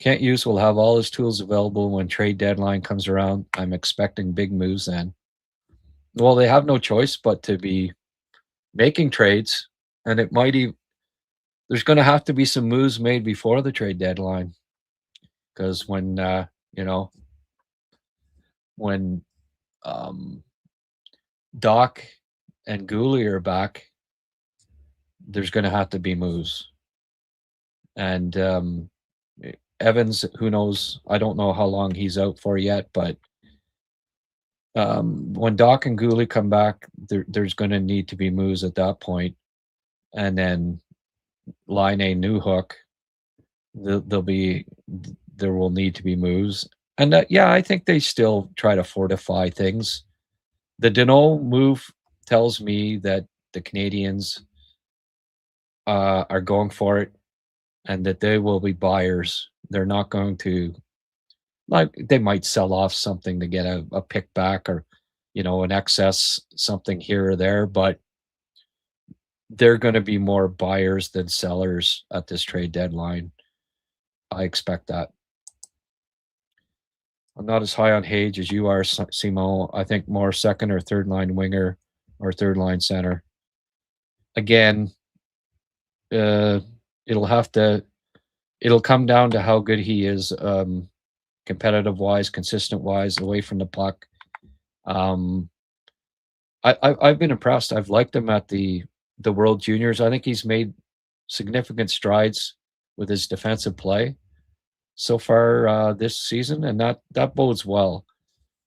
Kent Hughes will have all his tools available when trade deadline comes around. I'm expecting big moves then. Well, they have no choice but to be making trades, and it might even, there's going to have to be some moves made before the trade deadline, because when when Doc and Gooley are back, there's going to have to be moves. And Evans, who knows? I don't know how long he's out for yet, but when Doc and Gooley come back, there's going to need to be moves at that point. And then Line A Newhook, there will need to be moves. And I think they still try to fortify things. The Danault move tells me that the Canadians are going for it, and that they will be buyers. They're not going to, like, they might sell off something to get a pick back, or an excess something here or there, but they're going to be more buyers than sellers at this trade deadline. I expect that. I'm not as high on Hage as you are, Simo. I think more second or third line winger or third line center. Again, it'll come down to how good he is, competitive wise, consistent wise, away from the puck. I've been impressed. I've liked him at the World Juniors. I think he's made significant strides with his defensive play so far this season, and that bodes well.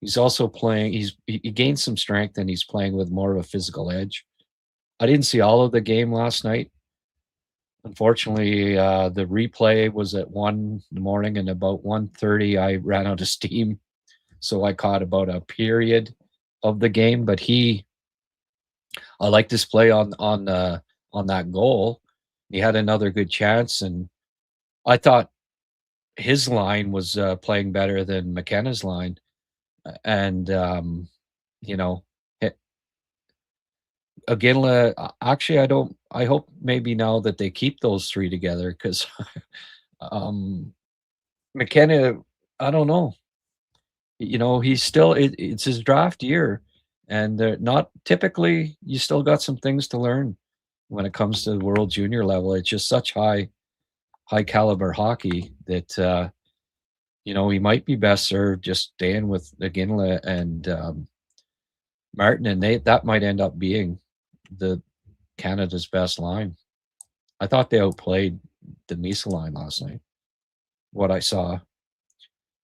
He's also playing. He gained some strength, and he's playing with more of a physical edge. I didn't see all of the game last night. Unfortunately, the replay was at 1 in the morning, and about 1:30, I ran out of steam, so I caught about a period of the game. But I liked his play on that goal. He had another good chance, and I thought his line was playing better than McKenna's line, and Iginla, actually, I hope maybe now that they keep those three together, because McKenna, I don't know. He's still, it's his draft year, and not typically, you still got some things to learn when it comes to the World Junior level. It's just such high caliber hockey that, he might be best served just staying with Iginla and Martin, and that might end up being the Canada's best line. I thought they outplayed the Misa line last night, what I saw.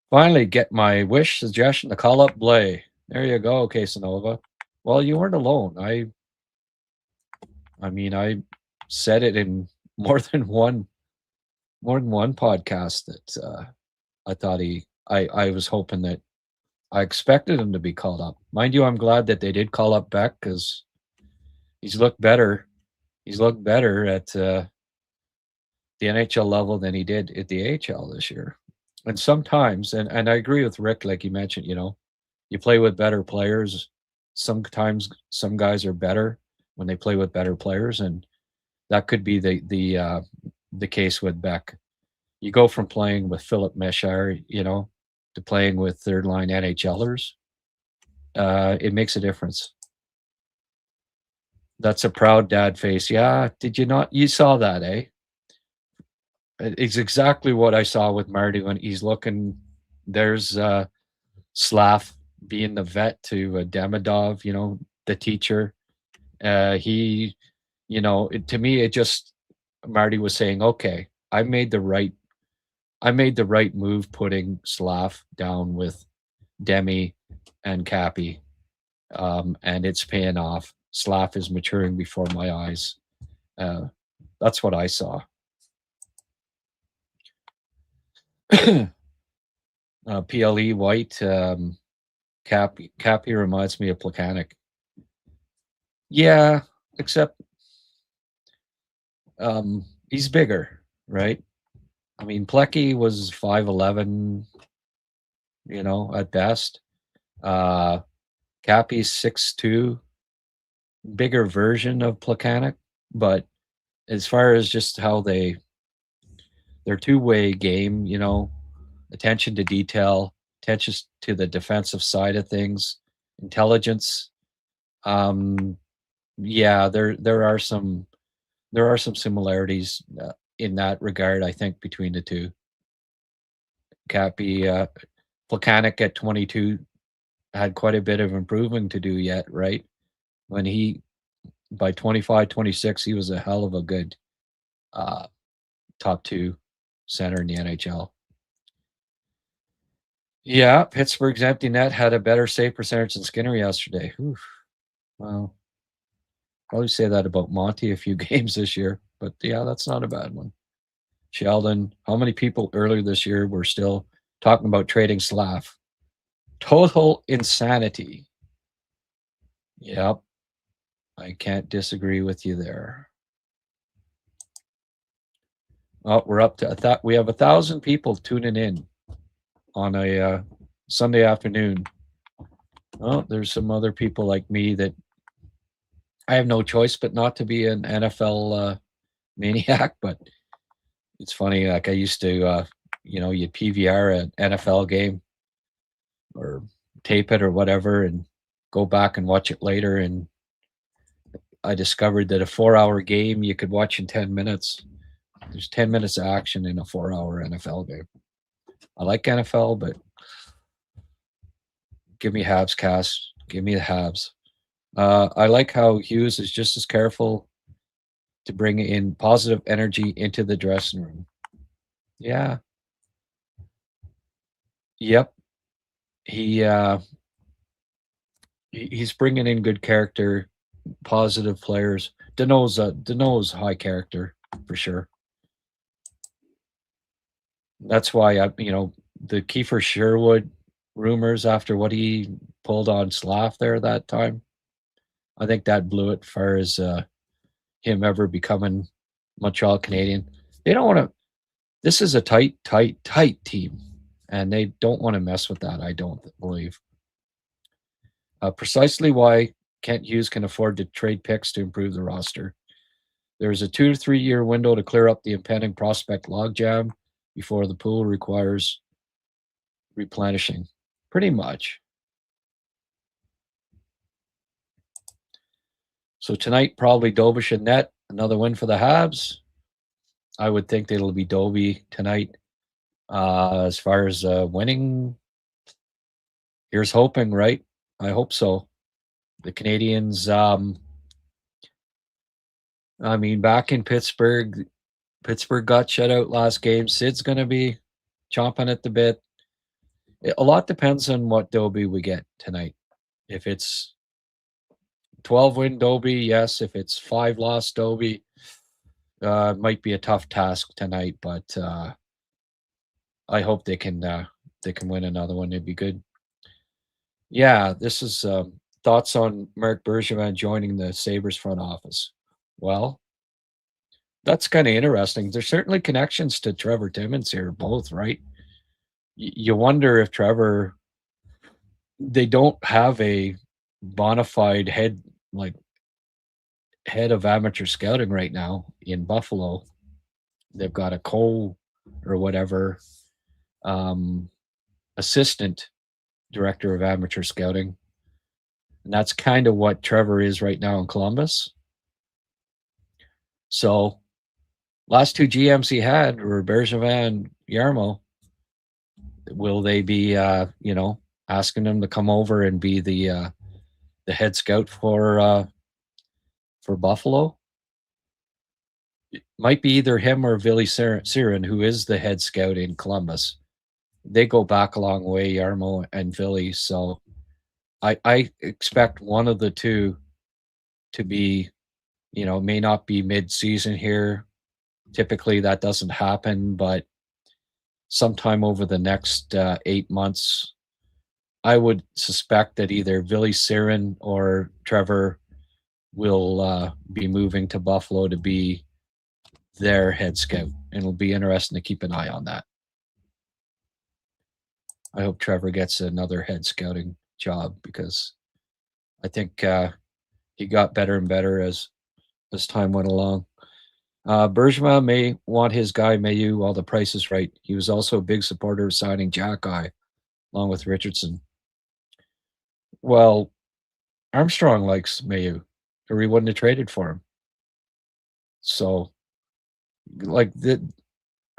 Finally, get my wish suggestion to call up Blais. There you go, Casanova. Well, you weren't alone. I said it in more than one podcast that I thought I was hoping that I expected him to be called up. Mind you, I'm glad that they did call up Beck, because he's looked better. He's looked better at the NHL level than he did at the AHL this year. And sometimes, and I agree with Rick, like you mentioned, you play with better players. Sometimes some guys are better when they play with better players, and that could be the case with Beck. You go from playing with Philip Meshar, to playing with third line NHLers. It makes a difference. That's a proud dad face. Yeah, did you not? You saw that, eh? It's exactly what I saw with Marty when he's looking. There's Slaf being the vet to Demidov, the teacher. To me, it just, Marty was saying, okay, I made the right move putting Slaf down with Demi and Cappy, and it's paying off. Slaf is maturing before my eyes. That's what I saw. PLE White, Cappy reminds me of Plekanec. Yeah, except he's bigger, right? I mean, Plecky was 5'11", at best. Cappy's 6'2", bigger version of Plekanec, but as far as just how their two-way game, attention to detail, attention to the defensive side of things, intelligence. Yeah, there are some there are some similarities in that regard, I think, between the two. Cappy, Plekanec at 22 had quite a bit of improving to do yet, right? When he, by 25, 26, he was a hell of a good top 2 center in the NHL. Yeah, Pittsburgh's empty net had a better save percentage than Skinner yesterday. Oof. Well, probably say that about Monty a few games this year, but yeah, that's not a bad one. Sheldon, how many people earlier this year were still talking about trading Slaf? Total insanity. Yep. I can't disagree with you there. Oh, we're up to we have 1,000 people tuning in on a Sunday afternoon. Oh, there's some other people like me that I have no choice but not to be an NFL maniac, but it's funny. Like I used to, you'd PVR an NFL game or tape it or whatever and go back and watch it later. And I discovered that a 4-hour game you could watch in 10 minutes. There's 10 minutes of action in a 4-hour NFL game. I like NFL, but give me HabsCast. Give me the Habs. I like how Hughes is just as careful to bring in positive energy into the dressing room. Yeah. Yep. He's bringing in good character, positive players. Danault's high character for sure. That's why the Kiefer Sherwood rumors after what he pulled on Slaf there that time, I think that blew it as far as him ever becoming Montreal Canadian. They don't want to. This is a tight team, and they don't want to mess with that. I don't believe. Precisely why Kent Hughes can afford to trade picks to improve the roster. There's a 2 to 3 year window to clear up the impending prospect logjam before the pool requires replenishing. Pretty much. So tonight, probably Dobish and net. Another win for the Habs. I would think it'll be Doby tonight. As far as winning, here's hoping, right? I hope so. The Canadians, back in Pittsburgh got shut out last game. Sid's going to be chomping at the bit. A lot depends on what Doby we get tonight. If it's 12-win Doby, yes. If it's 5-loss Doby, it might be a tough task tonight, but I hope they can win another one. It'd be good. Yeah, this is thoughts on Marc Bergevin joining the Sabres front office. Well, that's kind of interesting. There's certainly connections to Trevor Timmins here, both, right? You wonder if Trevor, they don't have a bona fide head of amateur scouting right now in Buffalo. They've got a or whatever assistant director of amateur scouting. And that's kind of what Trevor is right now in Columbus. So last 2 GMs he had were Bergevin and Jarmo. Will they be, asking him to come over and be the head scout for Buffalo? It might be either him or Ville Siren, who is the head scout in Columbus. They go back a long way, Jarmo and Ville. So I expect one of the two to be, may not be mid-season here. Typically that doesn't happen, but sometime over the next 8 months, I would suspect that either Ville Siren or Trevor will be moving to Buffalo to be their head scout. And it'll be interesting to keep an eye on that. I hope Trevor gets another head scouting job because I think he got better and better as time went along. Bergevin may want his guy Mailloux while the price is right. He was also a big supporter of signing Jackeye along with Richardson. Well, Armstrong likes Mailloux, or he wouldn't have traded for him. So, like,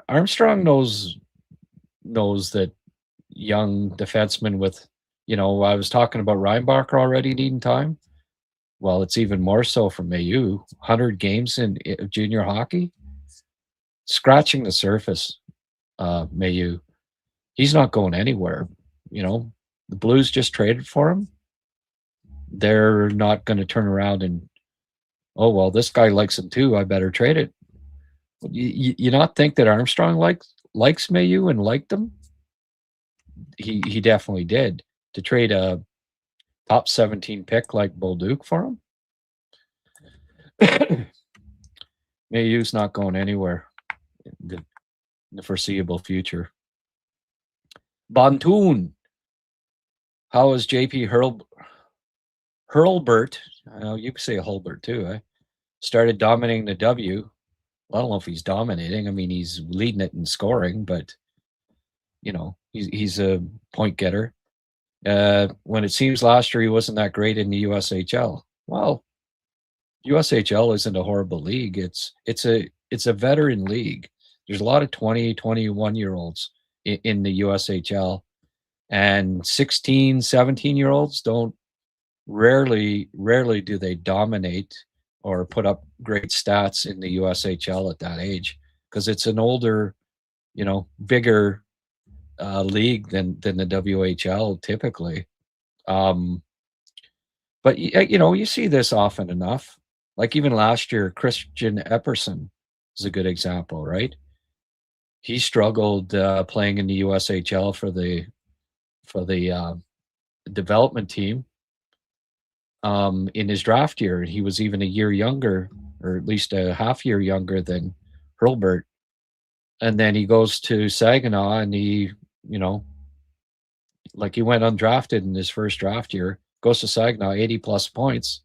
Armstrong knows that young defensemen with, I was talking about Reinbacher already needing time. Well, it's even more so for Mailloux. 100 games in junior hockey, scratching the surface. Mailloux, he's not going anywhere. The Blues just traded for him. They're not going to turn around and, oh, well, this guy likes him too, I better trade it. You not think that Armstrong likes Mailloux and liked him? He definitely did. To trade a top 17 pick like Bolduc for him? Mailloux's not going anywhere in the foreseeable future. Bontoon. How is JP Hurlbert? You could say Hulbert too, eh? Started dominating the W. Well, I don't know if he's dominating. I mean, he's leading it in scoring, but he's a point getter. When it seems last year he wasn't that great in the USHL. Well, USHL isn't a horrible league. It's a veteran league. There's a lot of 20, 21-year-olds in the USHL, and 16, 17-year-olds rarely do they dominate or put up great stats in the USHL at that age, because it's an older, bigger league than the WHL typically. But you see this often enough. Like even last year, Christian Epperson is a good example, right? He struggled playing in the USHL for the development team in his draft year. He was even a year younger, or at least a half year younger than Hurlbert. And then he goes to Saginaw and he went undrafted in his first draft year, goes to Saginaw, 80 plus points,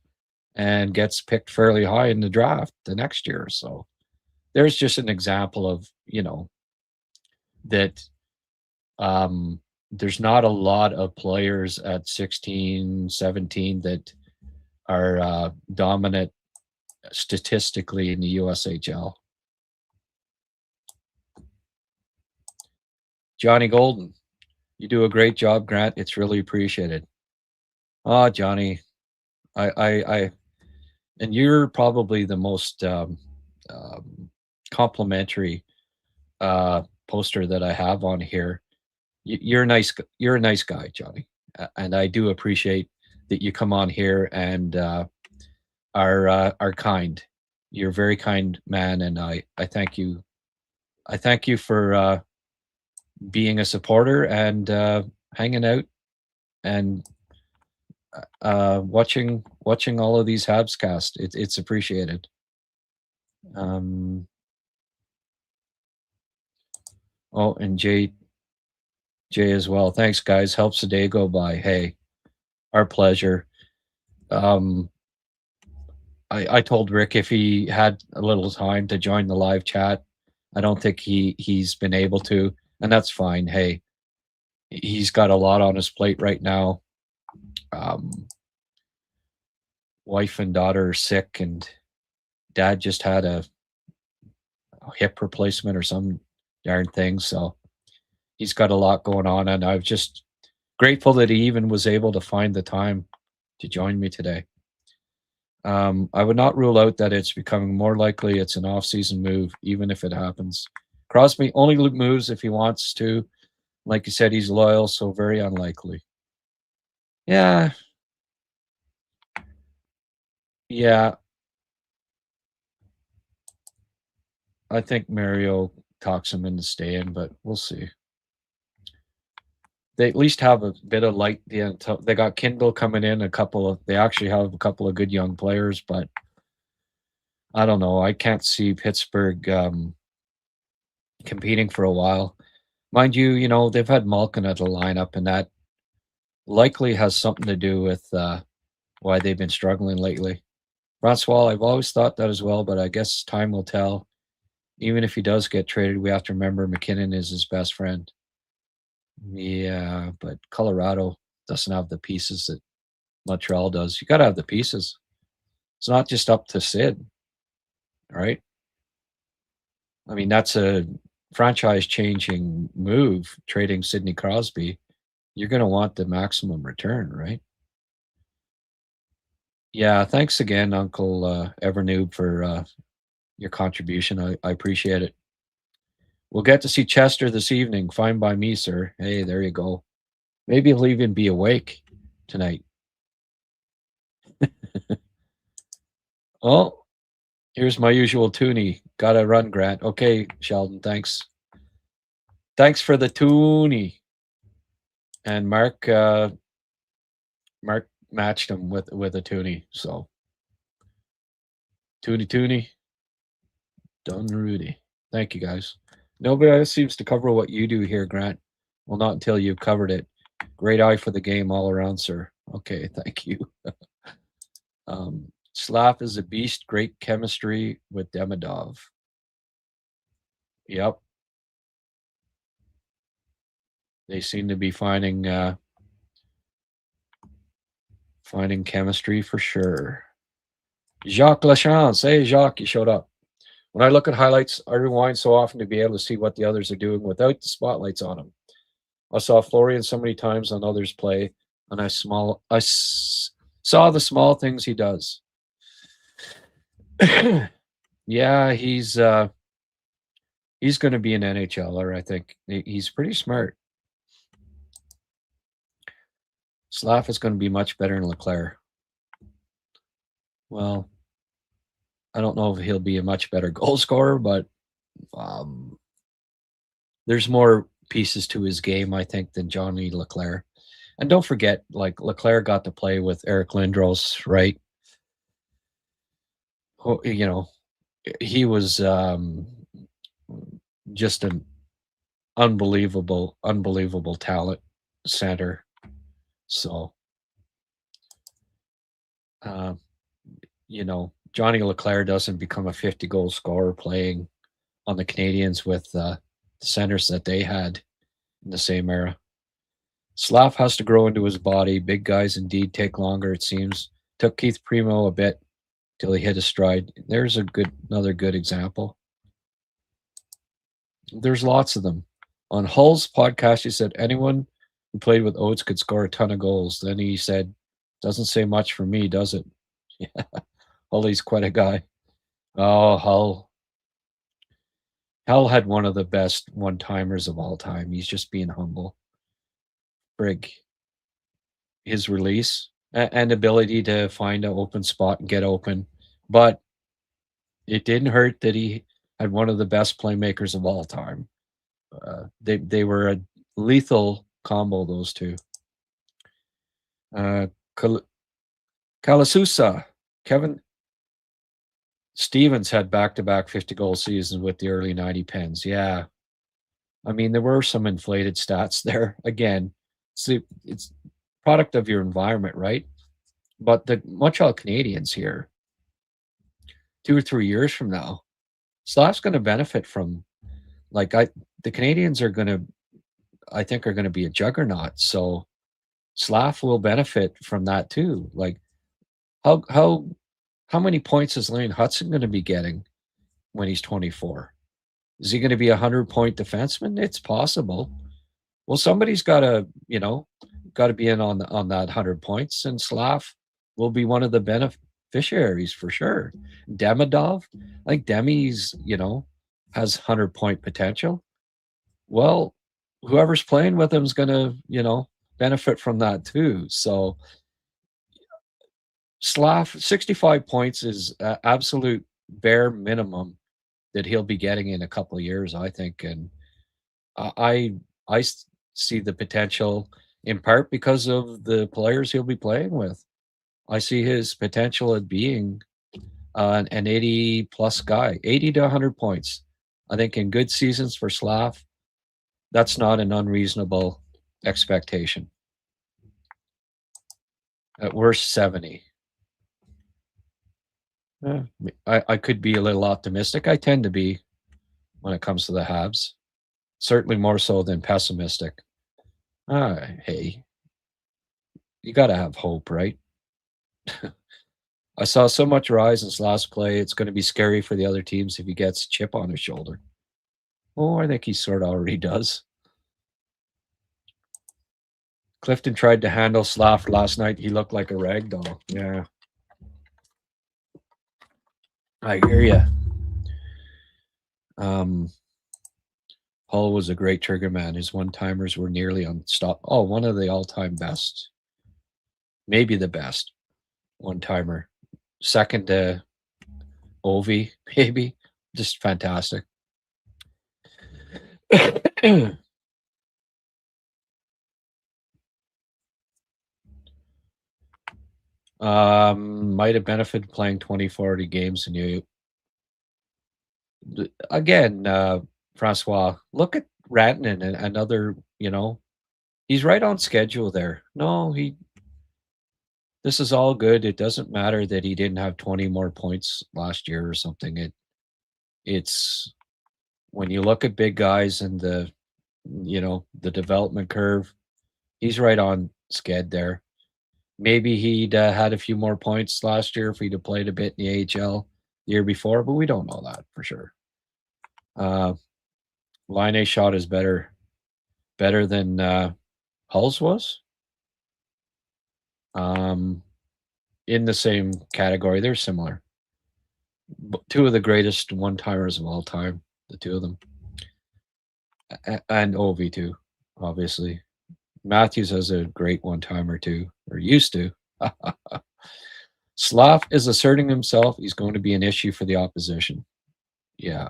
and gets picked fairly high in the draft the next year. So there's just an example of, that there's not a lot of players at 16, 17 that are dominant statistically in the USHL. Johnny Golden, you do a great job, Grant. It's really appreciated. Oh, Johnny, I and you're probably the most complimentary poster that I have on here. You're a nice guy, Johnny, and I do appreciate that you come on here and are kind. You're a very kind man, and I thank you. I thank you for being a supporter and hanging out and watching all of these HabsCast. It's appreciated. Oh, and Jay as well. Thanks, guys. Helps the day go by. Hey, our pleasure. I told Rick if he had a little time to join the live chat. I don't think he's been able to, and that's fine. Hey, he's got a lot on his plate right now. Wife and daughter are sick, and dad just had a hip replacement or some darn thing. So he's got a lot going on, and I'm just grateful that he even was able to find the time to join me today. I would not rule out that it's becoming more likely it's an off-season move, even if it happens. Crosby only moves if he wants to. Like you said, he's loyal, so very unlikely. Yeah. I think Mario talks him into staying, but we'll see. They at least have a bit of light. Yeah, they got Kindle coming in. They actually have a couple of good young players, but I don't know. I can't see Pittsburgh competing for a while. Mind you, they've had Malkin at the lineup, and that likely has something to do with why they've been struggling lately. Francois, I've always thought that as well, but I guess time will tell. Even if he does get traded, we have to remember McKinnon is his best friend. Yeah, but Colorado doesn't have the pieces that Montreal does. You got to have the pieces. It's not just up to Sid, all right? I mean, that's a franchise-changing move, trading Sidney Crosby. You're going to want the maximum return, right? Yeah, thanks again, Uncle Evernoob, for your contribution. I appreciate it. We'll get to see Chester this evening. Fine by me, sir. Hey, there you go. Maybe he'll even be awake tonight. Oh, here's my usual toonie. Gotta run, Grant. Okay, Sheldon, thanks. Thanks for the toonie. And Mark matched him with a toonie. So toonie. Done Rudy. Thank you, guys. Nobody else seems to cover what you do here, Grant. Well, not until you've covered it. Great eye for the game all around, sir. Okay, thank you. Slaf is a beast. Great chemistry with Demidov. Yep. They seem to be finding chemistry for sure. Jacques Lachance. Hey, Jacques, you showed up. When I look at highlights, I rewind so often to be able to see what the others are doing without the spotlights on them. I saw Florian so many times on others play, and I saw the small things he does. Yeah, he's going to be an NHLer, I think. He's pretty smart. Slaf is going to be much better than Leclerc. Well, I don't know if he'll be a much better goal scorer, but there's more pieces to his game, I think, than Johnny Leclerc. And don't forget, like, Leclerc got to play with Eric Lindros, right? You know, he was just an unbelievable talent center. So, you know, Johnny Leclerc doesn't become a 50-goal scorer playing on the Canadiens with the centers that they had in the same era. Slaf has to grow into his body. Big guys indeed take longer, it seems. Took Keith Primo a bit till he hit his stride. There's another good example. There's lots of them. On Hull's podcast, he said anyone who played with Oates could score a ton of goals. Then he said, doesn't say much for me, does it? Yeah. Hull's quite a guy. Oh, Hull. Hull had one of the best one-timers of all time. He's just being humble. Brig. His release and ability to find an open spot and get open. But it didn't hurt that he had one of the best playmakers of all time. They were a lethal combo, those two. Kalasusa. Kevin Stevens had back-to-back 50-goal seasons with the early 90 Pens. Yeah. I mean, there were some inflated stats there. Again, it's product of your environment, right? But the Montreal Canadiens here, 2 or 3 years from now, Slaf's going to benefit from, like, the Canadiens are going to, I think, are going to be a juggernaut. So Slaf will benefit from that too. Like, how many points is Lane Hudson going to be getting when he's 24? Is he going to be a 100-point defenseman? It's possible. Well, somebody's got to, be in on that 100 points, and Slaf will be one of the beneficiaries for sure. Demidov, I think Demi's, has 100-point potential. Well, whoever's playing with him is going to, benefit from that too. So Slaf, 65 points is absolute bare minimum that he'll be getting in a couple of years, I think. And I see the potential in part because of the players he'll be playing with. I see his potential at being an 80-plus guy, 80 to 100 points. I think in good seasons for Slaf, that's not an unreasonable expectation. At worst, 70. I could be a little optimistic. I tend to be when it comes to the Habs. Certainly more so than pessimistic. Hey, you got to have hope, right? I saw so much rise in Slaf's play. It's going to be scary for the other teams if he gets a chip on his shoulder. Oh, I think he sort of already does. Clifton tried to handle Slaf last night. He looked like a rag doll. Yeah. I hear you. Hull was a great trigger man. His one-timers were nearly unstoppable. Oh, one of the all-time best. Maybe the best one-timer. Second to Ovi, maybe. Just fantastic. Might have benefited playing 20-40 games and you again, Francois, look at Rantanen and another, he's right on schedule there. No, this is all good. It doesn't matter that he didn't have 20 more points last year or something. It's when you look at big guys and the development curve, he's right on sked there. Maybe he'd had a few more points last year if he'd have played a bit in the AHL the year before, but we don't know that for sure. Line A shot is better than Hull's was. In the same category, they're similar. Two of the greatest one-timers of all time, the two of them. And Ovi too, obviously. Matthews has a great one-timer too, or used to. Slaf is asserting himself. He's going to be an issue for the opposition. Yeah.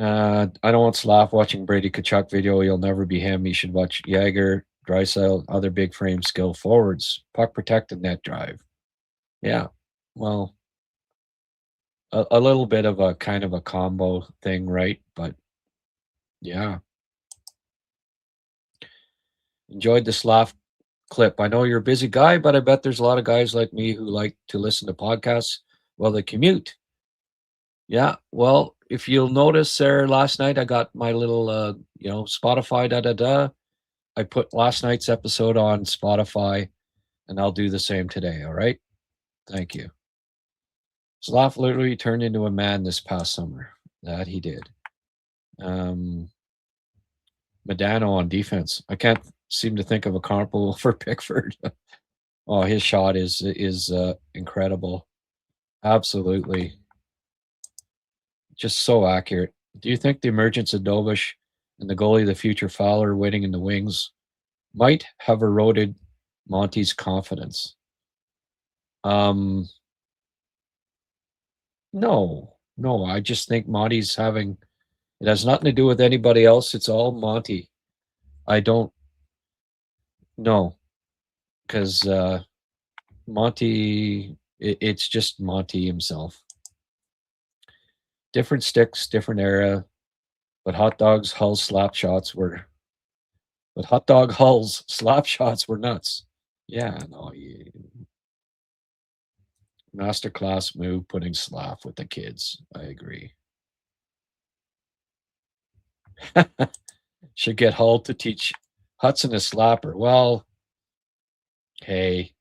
I don't want Slaf watching Brady Tkachuk video. He'll never be him. He should watch Jagr, Draisaitl, other big frame skill forwards, puck protected net drive. Yeah. Well, a little bit of a kind of a combo thing, right? But yeah. Enjoyed the Slaf clip. I know you're a busy guy, but I bet there's a lot of guys like me who like to listen to podcasts while they commute. Yeah, well, if you'll notice there last night, I got my little, Spotify, I put last night's episode on Spotify, and I'll do the same today, all right? Thank you. Slaf literally turned into a man this past summer. That he did. Medano on defense. I can't seem to think of a comparable for Pickford. Oh, his shot is incredible. Absolutely. Just so accurate. Do you think the emergence of Dovish and the goalie of the future Fowler waiting in the wings might have eroded Monty's confidence? No. I just think Monty's having it has nothing to do with anybody else. It's all Monty. I don't know because Monty. It's just Monty himself. Different sticks, different era, but hot dogs, Hull's slap shots were. But hot dog Hull's slap shots were nuts. Yeah, no. Masterclass move putting Slaf with the kids. I agree. Should get Hull to teach Hudson a slapper. Well, hey,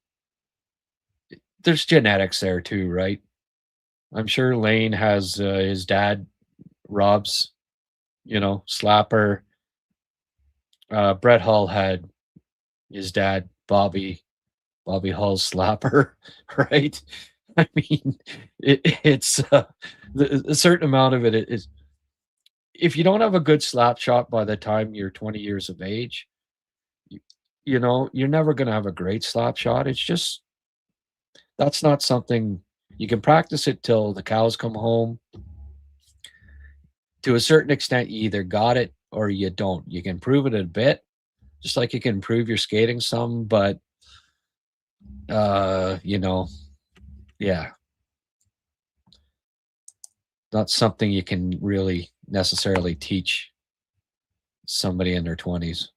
there's genetics there too, right? I'm sure Lane has his dad, Rob's, slapper. Brett Hull had his dad, Bobby Hull's slapper, right? I mean, it's a certain amount of it is. If you don't have a good slap shot by the time you're 20 years of age, you're never going to have a great slap shot. It's just that's not something you can practice it till the cows come home. To a certain extent, you either got it or you don't. You can improve it a bit, just like you can improve your skating some, but yeah. Not something you can really necessarily teach somebody in their 20s.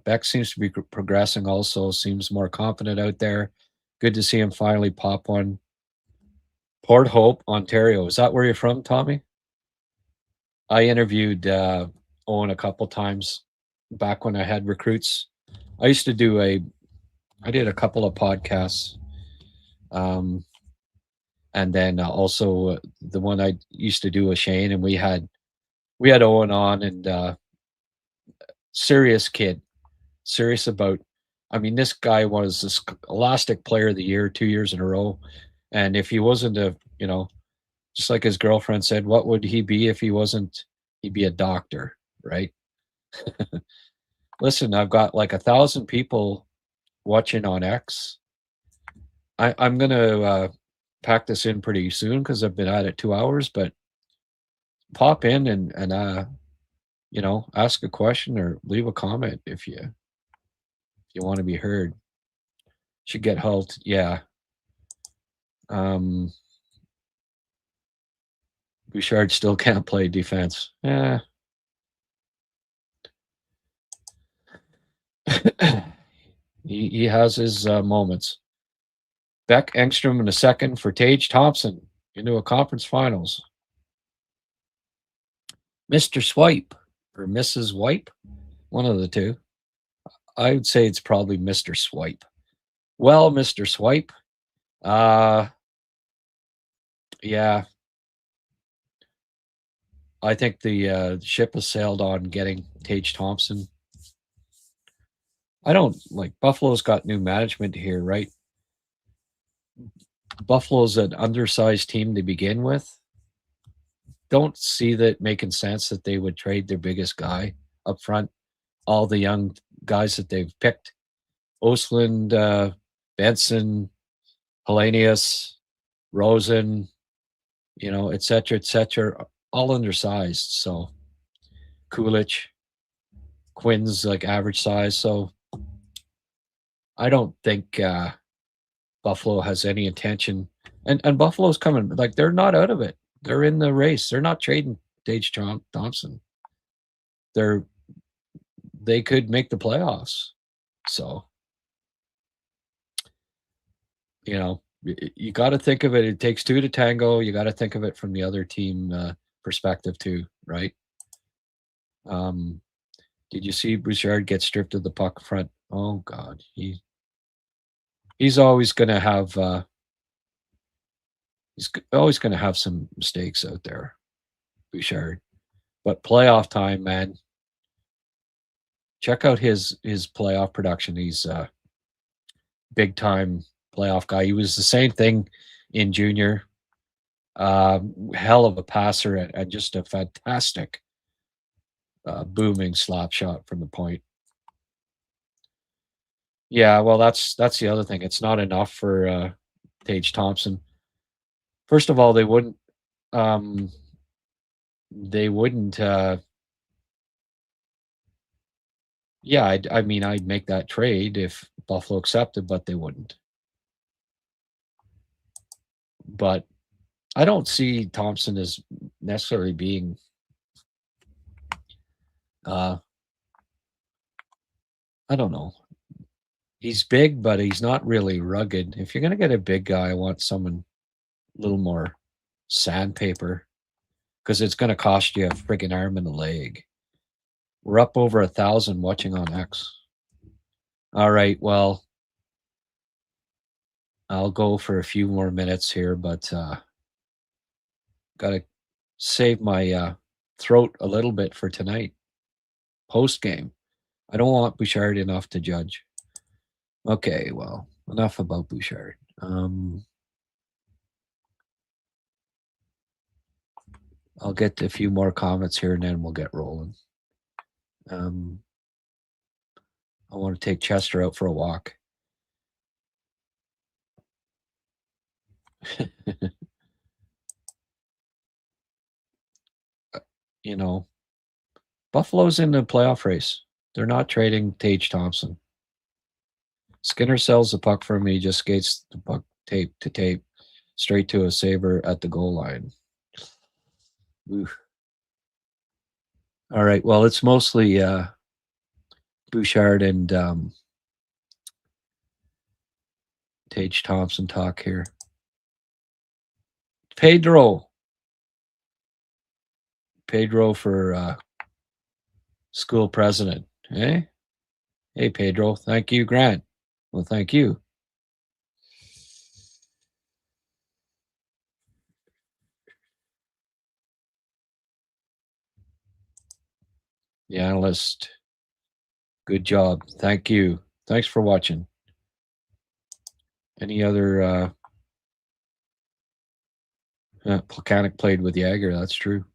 Beck seems to be progressing also, seems more confident out there. Good to see him finally pop one. Port Hope, Ontario. Is that where you're from, Tommy? I interviewed Owen a couple times back when I had recruits. I did a couple of podcasts And then also the one I used to do with Shane, and we had Owen on, and serious kid, serious about. I mean, this guy was this Elastic Player of the Year 2 years in a row, and if he wasn't just like his girlfriend said, what would he be if he wasn't? He'd be a doctor, right? Listen, I've got like 1,000 people watching on X. I'm gonna pack this in pretty soon because I've been at it 2 hours, but pop in and ask a question or leave a comment if you want to be heard. Should get Hult, yeah. Bouchard still can't play defense. Yeah. he has his moments. Beck, Engstrom in a second for Tage Thompson into a conference finals. Mr. Swipe or Mrs. Wipe, one of the two. I would say it's probably Mr. Swipe. Well, Mr. Swipe, yeah, I think the ship has sailed on getting Tage Thompson. I don't like Buffalo's got new management here, right? Buffalo's an undersized team to begin with. Don't see that making sense that they would trade their biggest guy up front. All the young guys that they've picked, Osland, Benson, Hellenius, Rosen, et cetera, all undersized. So Kulich, Quinn's like average size. So I don't think Buffalo has any intention. And Buffalo's coming, like they're not out of it. They're in the race. They're not trading Tage Thompson. They could make the playoffs. So, you got to think of it. It takes two to tango. You got to think of it from the other team perspective too, right? Did you see Bouchard get stripped of the puck front? Oh God, he's always going to have some mistakes out there, Bouchard. But playoff time, man. Check out his playoff production. He's a big time playoff guy. He was the same thing in junior. Hell of a passer and just a fantastic booming slap shot from the point. Yeah, well, that's the other thing. It's not enough for Tage Thompson. First of all, they wouldn't. Yeah, I'd make that trade if Buffalo accepted, but they wouldn't. But I don't see Thompson as necessarily being I don't know. He's big, but he's not really rugged. If you're going to get a big guy, I want someone a little more sandpaper because it's going to cost you a friggin' arm and a leg. We're up over 1,000 watching on X. All right, well, I'll go for a few more minutes here, but got to save my throat a little bit for tonight. Post game. I don't want Bouchard enough to judge. Okay, well, enough about Bouchard. I'll get a few more comments here and then we'll get rolling. I want to take Chester out for a walk. Buffalo's in the playoff race. They're not trading Tage Thompson. Skinner sells the puck for me, just skates the puck tape to tape straight to a saver at the goal line. Oof. All right, well, it's mostly Bouchard and Tage Thompson talk here. Pedro for school president. Hey, Pedro. Thank you, Grant. Well, thank you. the analyst. Good job. Thank you. Thanks for watching. Any other Plekanec played with Jagr, that's true.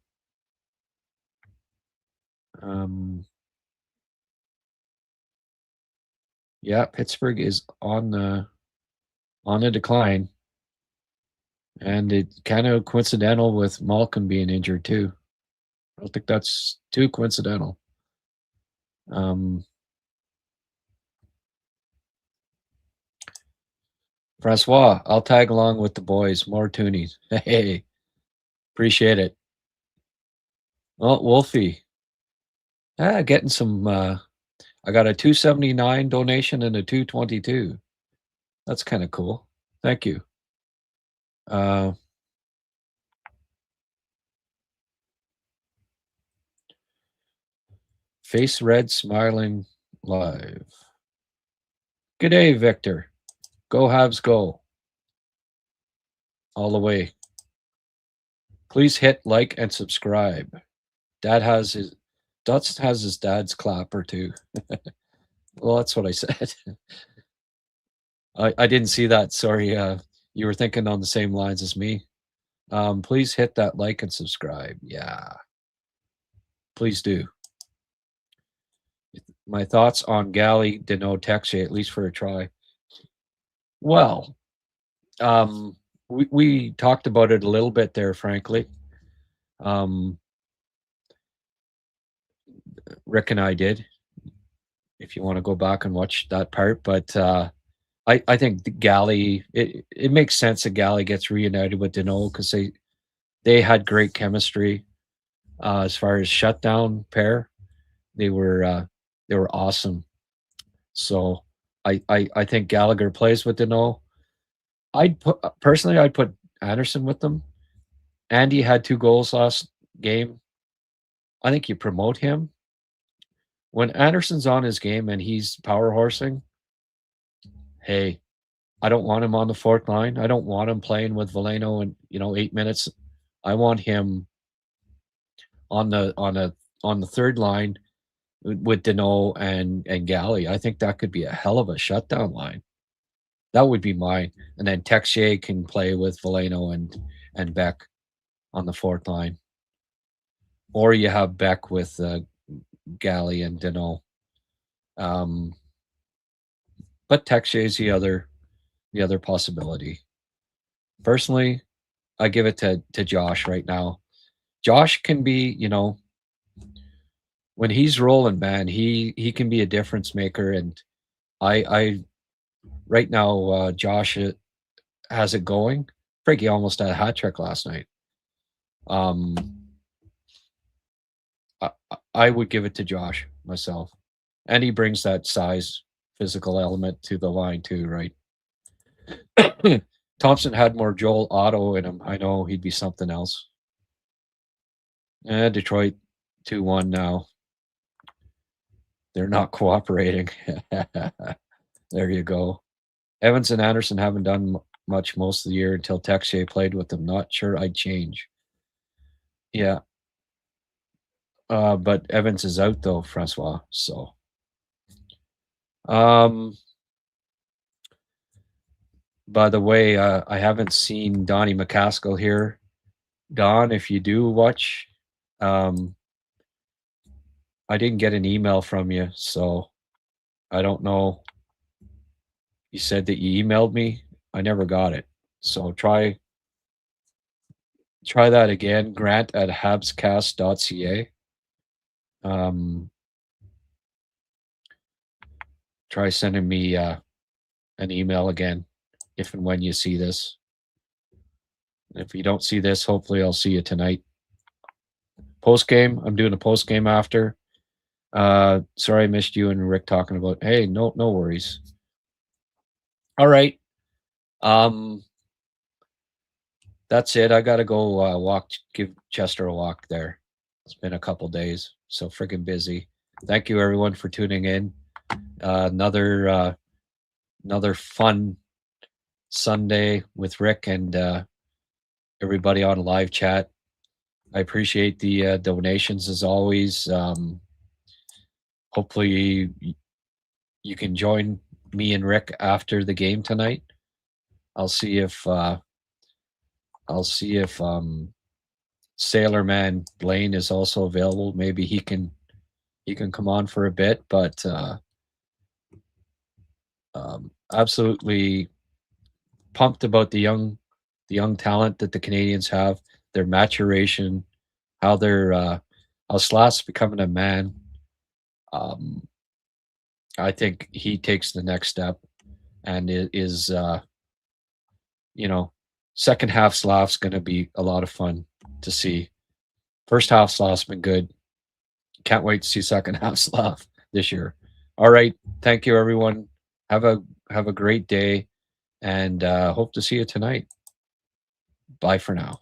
Yeah, Pittsburgh is on a decline. And it's kind of coincidental with Malkin being injured too. I don't think that's too coincidental. Francois, I'll tag along with the boys. More toonies. Hey, appreciate it. Oh, Wolfie. Getting some. I got a $2.79 donation and a $2.22. That's kind of cool. Thank you. Face red, smiling live. Good day, Victor. Go Habs, go. All the way. Please hit like and subscribe. Dad has his dad's clapper too. Well, that's what I said. I didn't see that. Sorry. You were thinking on the same lines as me. Please hit that like and subscribe. Yeah. Please do. My thoughts on Galley, Danault, Texier, at least for a try. Well, we talked about it a little bit there, frankly. Rick and I did, if you want to go back and watch that part. But I think the Galley, it makes sense that Galley gets reunited with Danault because they had great chemistry. As far as shutdown pair, they were awesome. So I think Gallagher plays with Danault. I'd put Anderson with them. Andy had 2 goals last game. I think you promote him. When Anderson's on his game and he's power horsing, hey, I don't want him on the 4th line. I don't want him playing with Veleno in 8 minutes. I want him on the 3rd line with Danault and Galley. I think that could be a hell of a shutdown line. That would be mine. And then Texier can play with Veleno and Beck on the 4th line. Or you have Beck with Galley and Danault. But Texier is the other possibility. Personally, I give it to Josh right now. Josh can be, when he's rolling, man, he can be a difference maker. And I right now, Josh has it going. Frankie almost had a hat trick last night. I would give it to Josh myself. And he brings that size, physical element to the line too, right? Thompson had more Joel Otto in him. I know he'd be something else. Detroit 2-1 now. They're not cooperating. There you go. Evans and Anderson haven't done much most of the year until Texier played with them. Not sure I'd change. Yeah. But Evans is out though, Francois. So, by the way, I haven't seen Donnie McCaskill here. Don, if you do watch, I didn't get an email from you, so I don't know. You said that you emailed me. I never got it. So try that again. Grant at HabsCast.ca. Try sending me an email again if and when you see this. If you don't see this, hopefully I'll see you tonight. Post game, I'm doing a post game after. Sorry I missed you and Rick talking about. Hey, no worries. All right. That's it. I gotta go give Chester a walk there. It's been a couple days, so freaking busy. Thank you everyone for tuning in. Another fun Sunday with Rick and everybody on live chat. I appreciate the donations as always. hopefully you can join me and Rick after the game tonight. I'll see if Sailorman Blaine is also available. Maybe he can come on for a bit, but absolutely pumped about the young talent that the Canadians have, their maturation, how they're how Slaf's becoming a man. I think he takes the next step, and it is second half Slaf's going to be a lot of fun to see. First half Slaf's been good. Can't wait to see second half Slaf this year. All right, thank you everyone. Have a great day, and hope to see you tonight. Bye for now.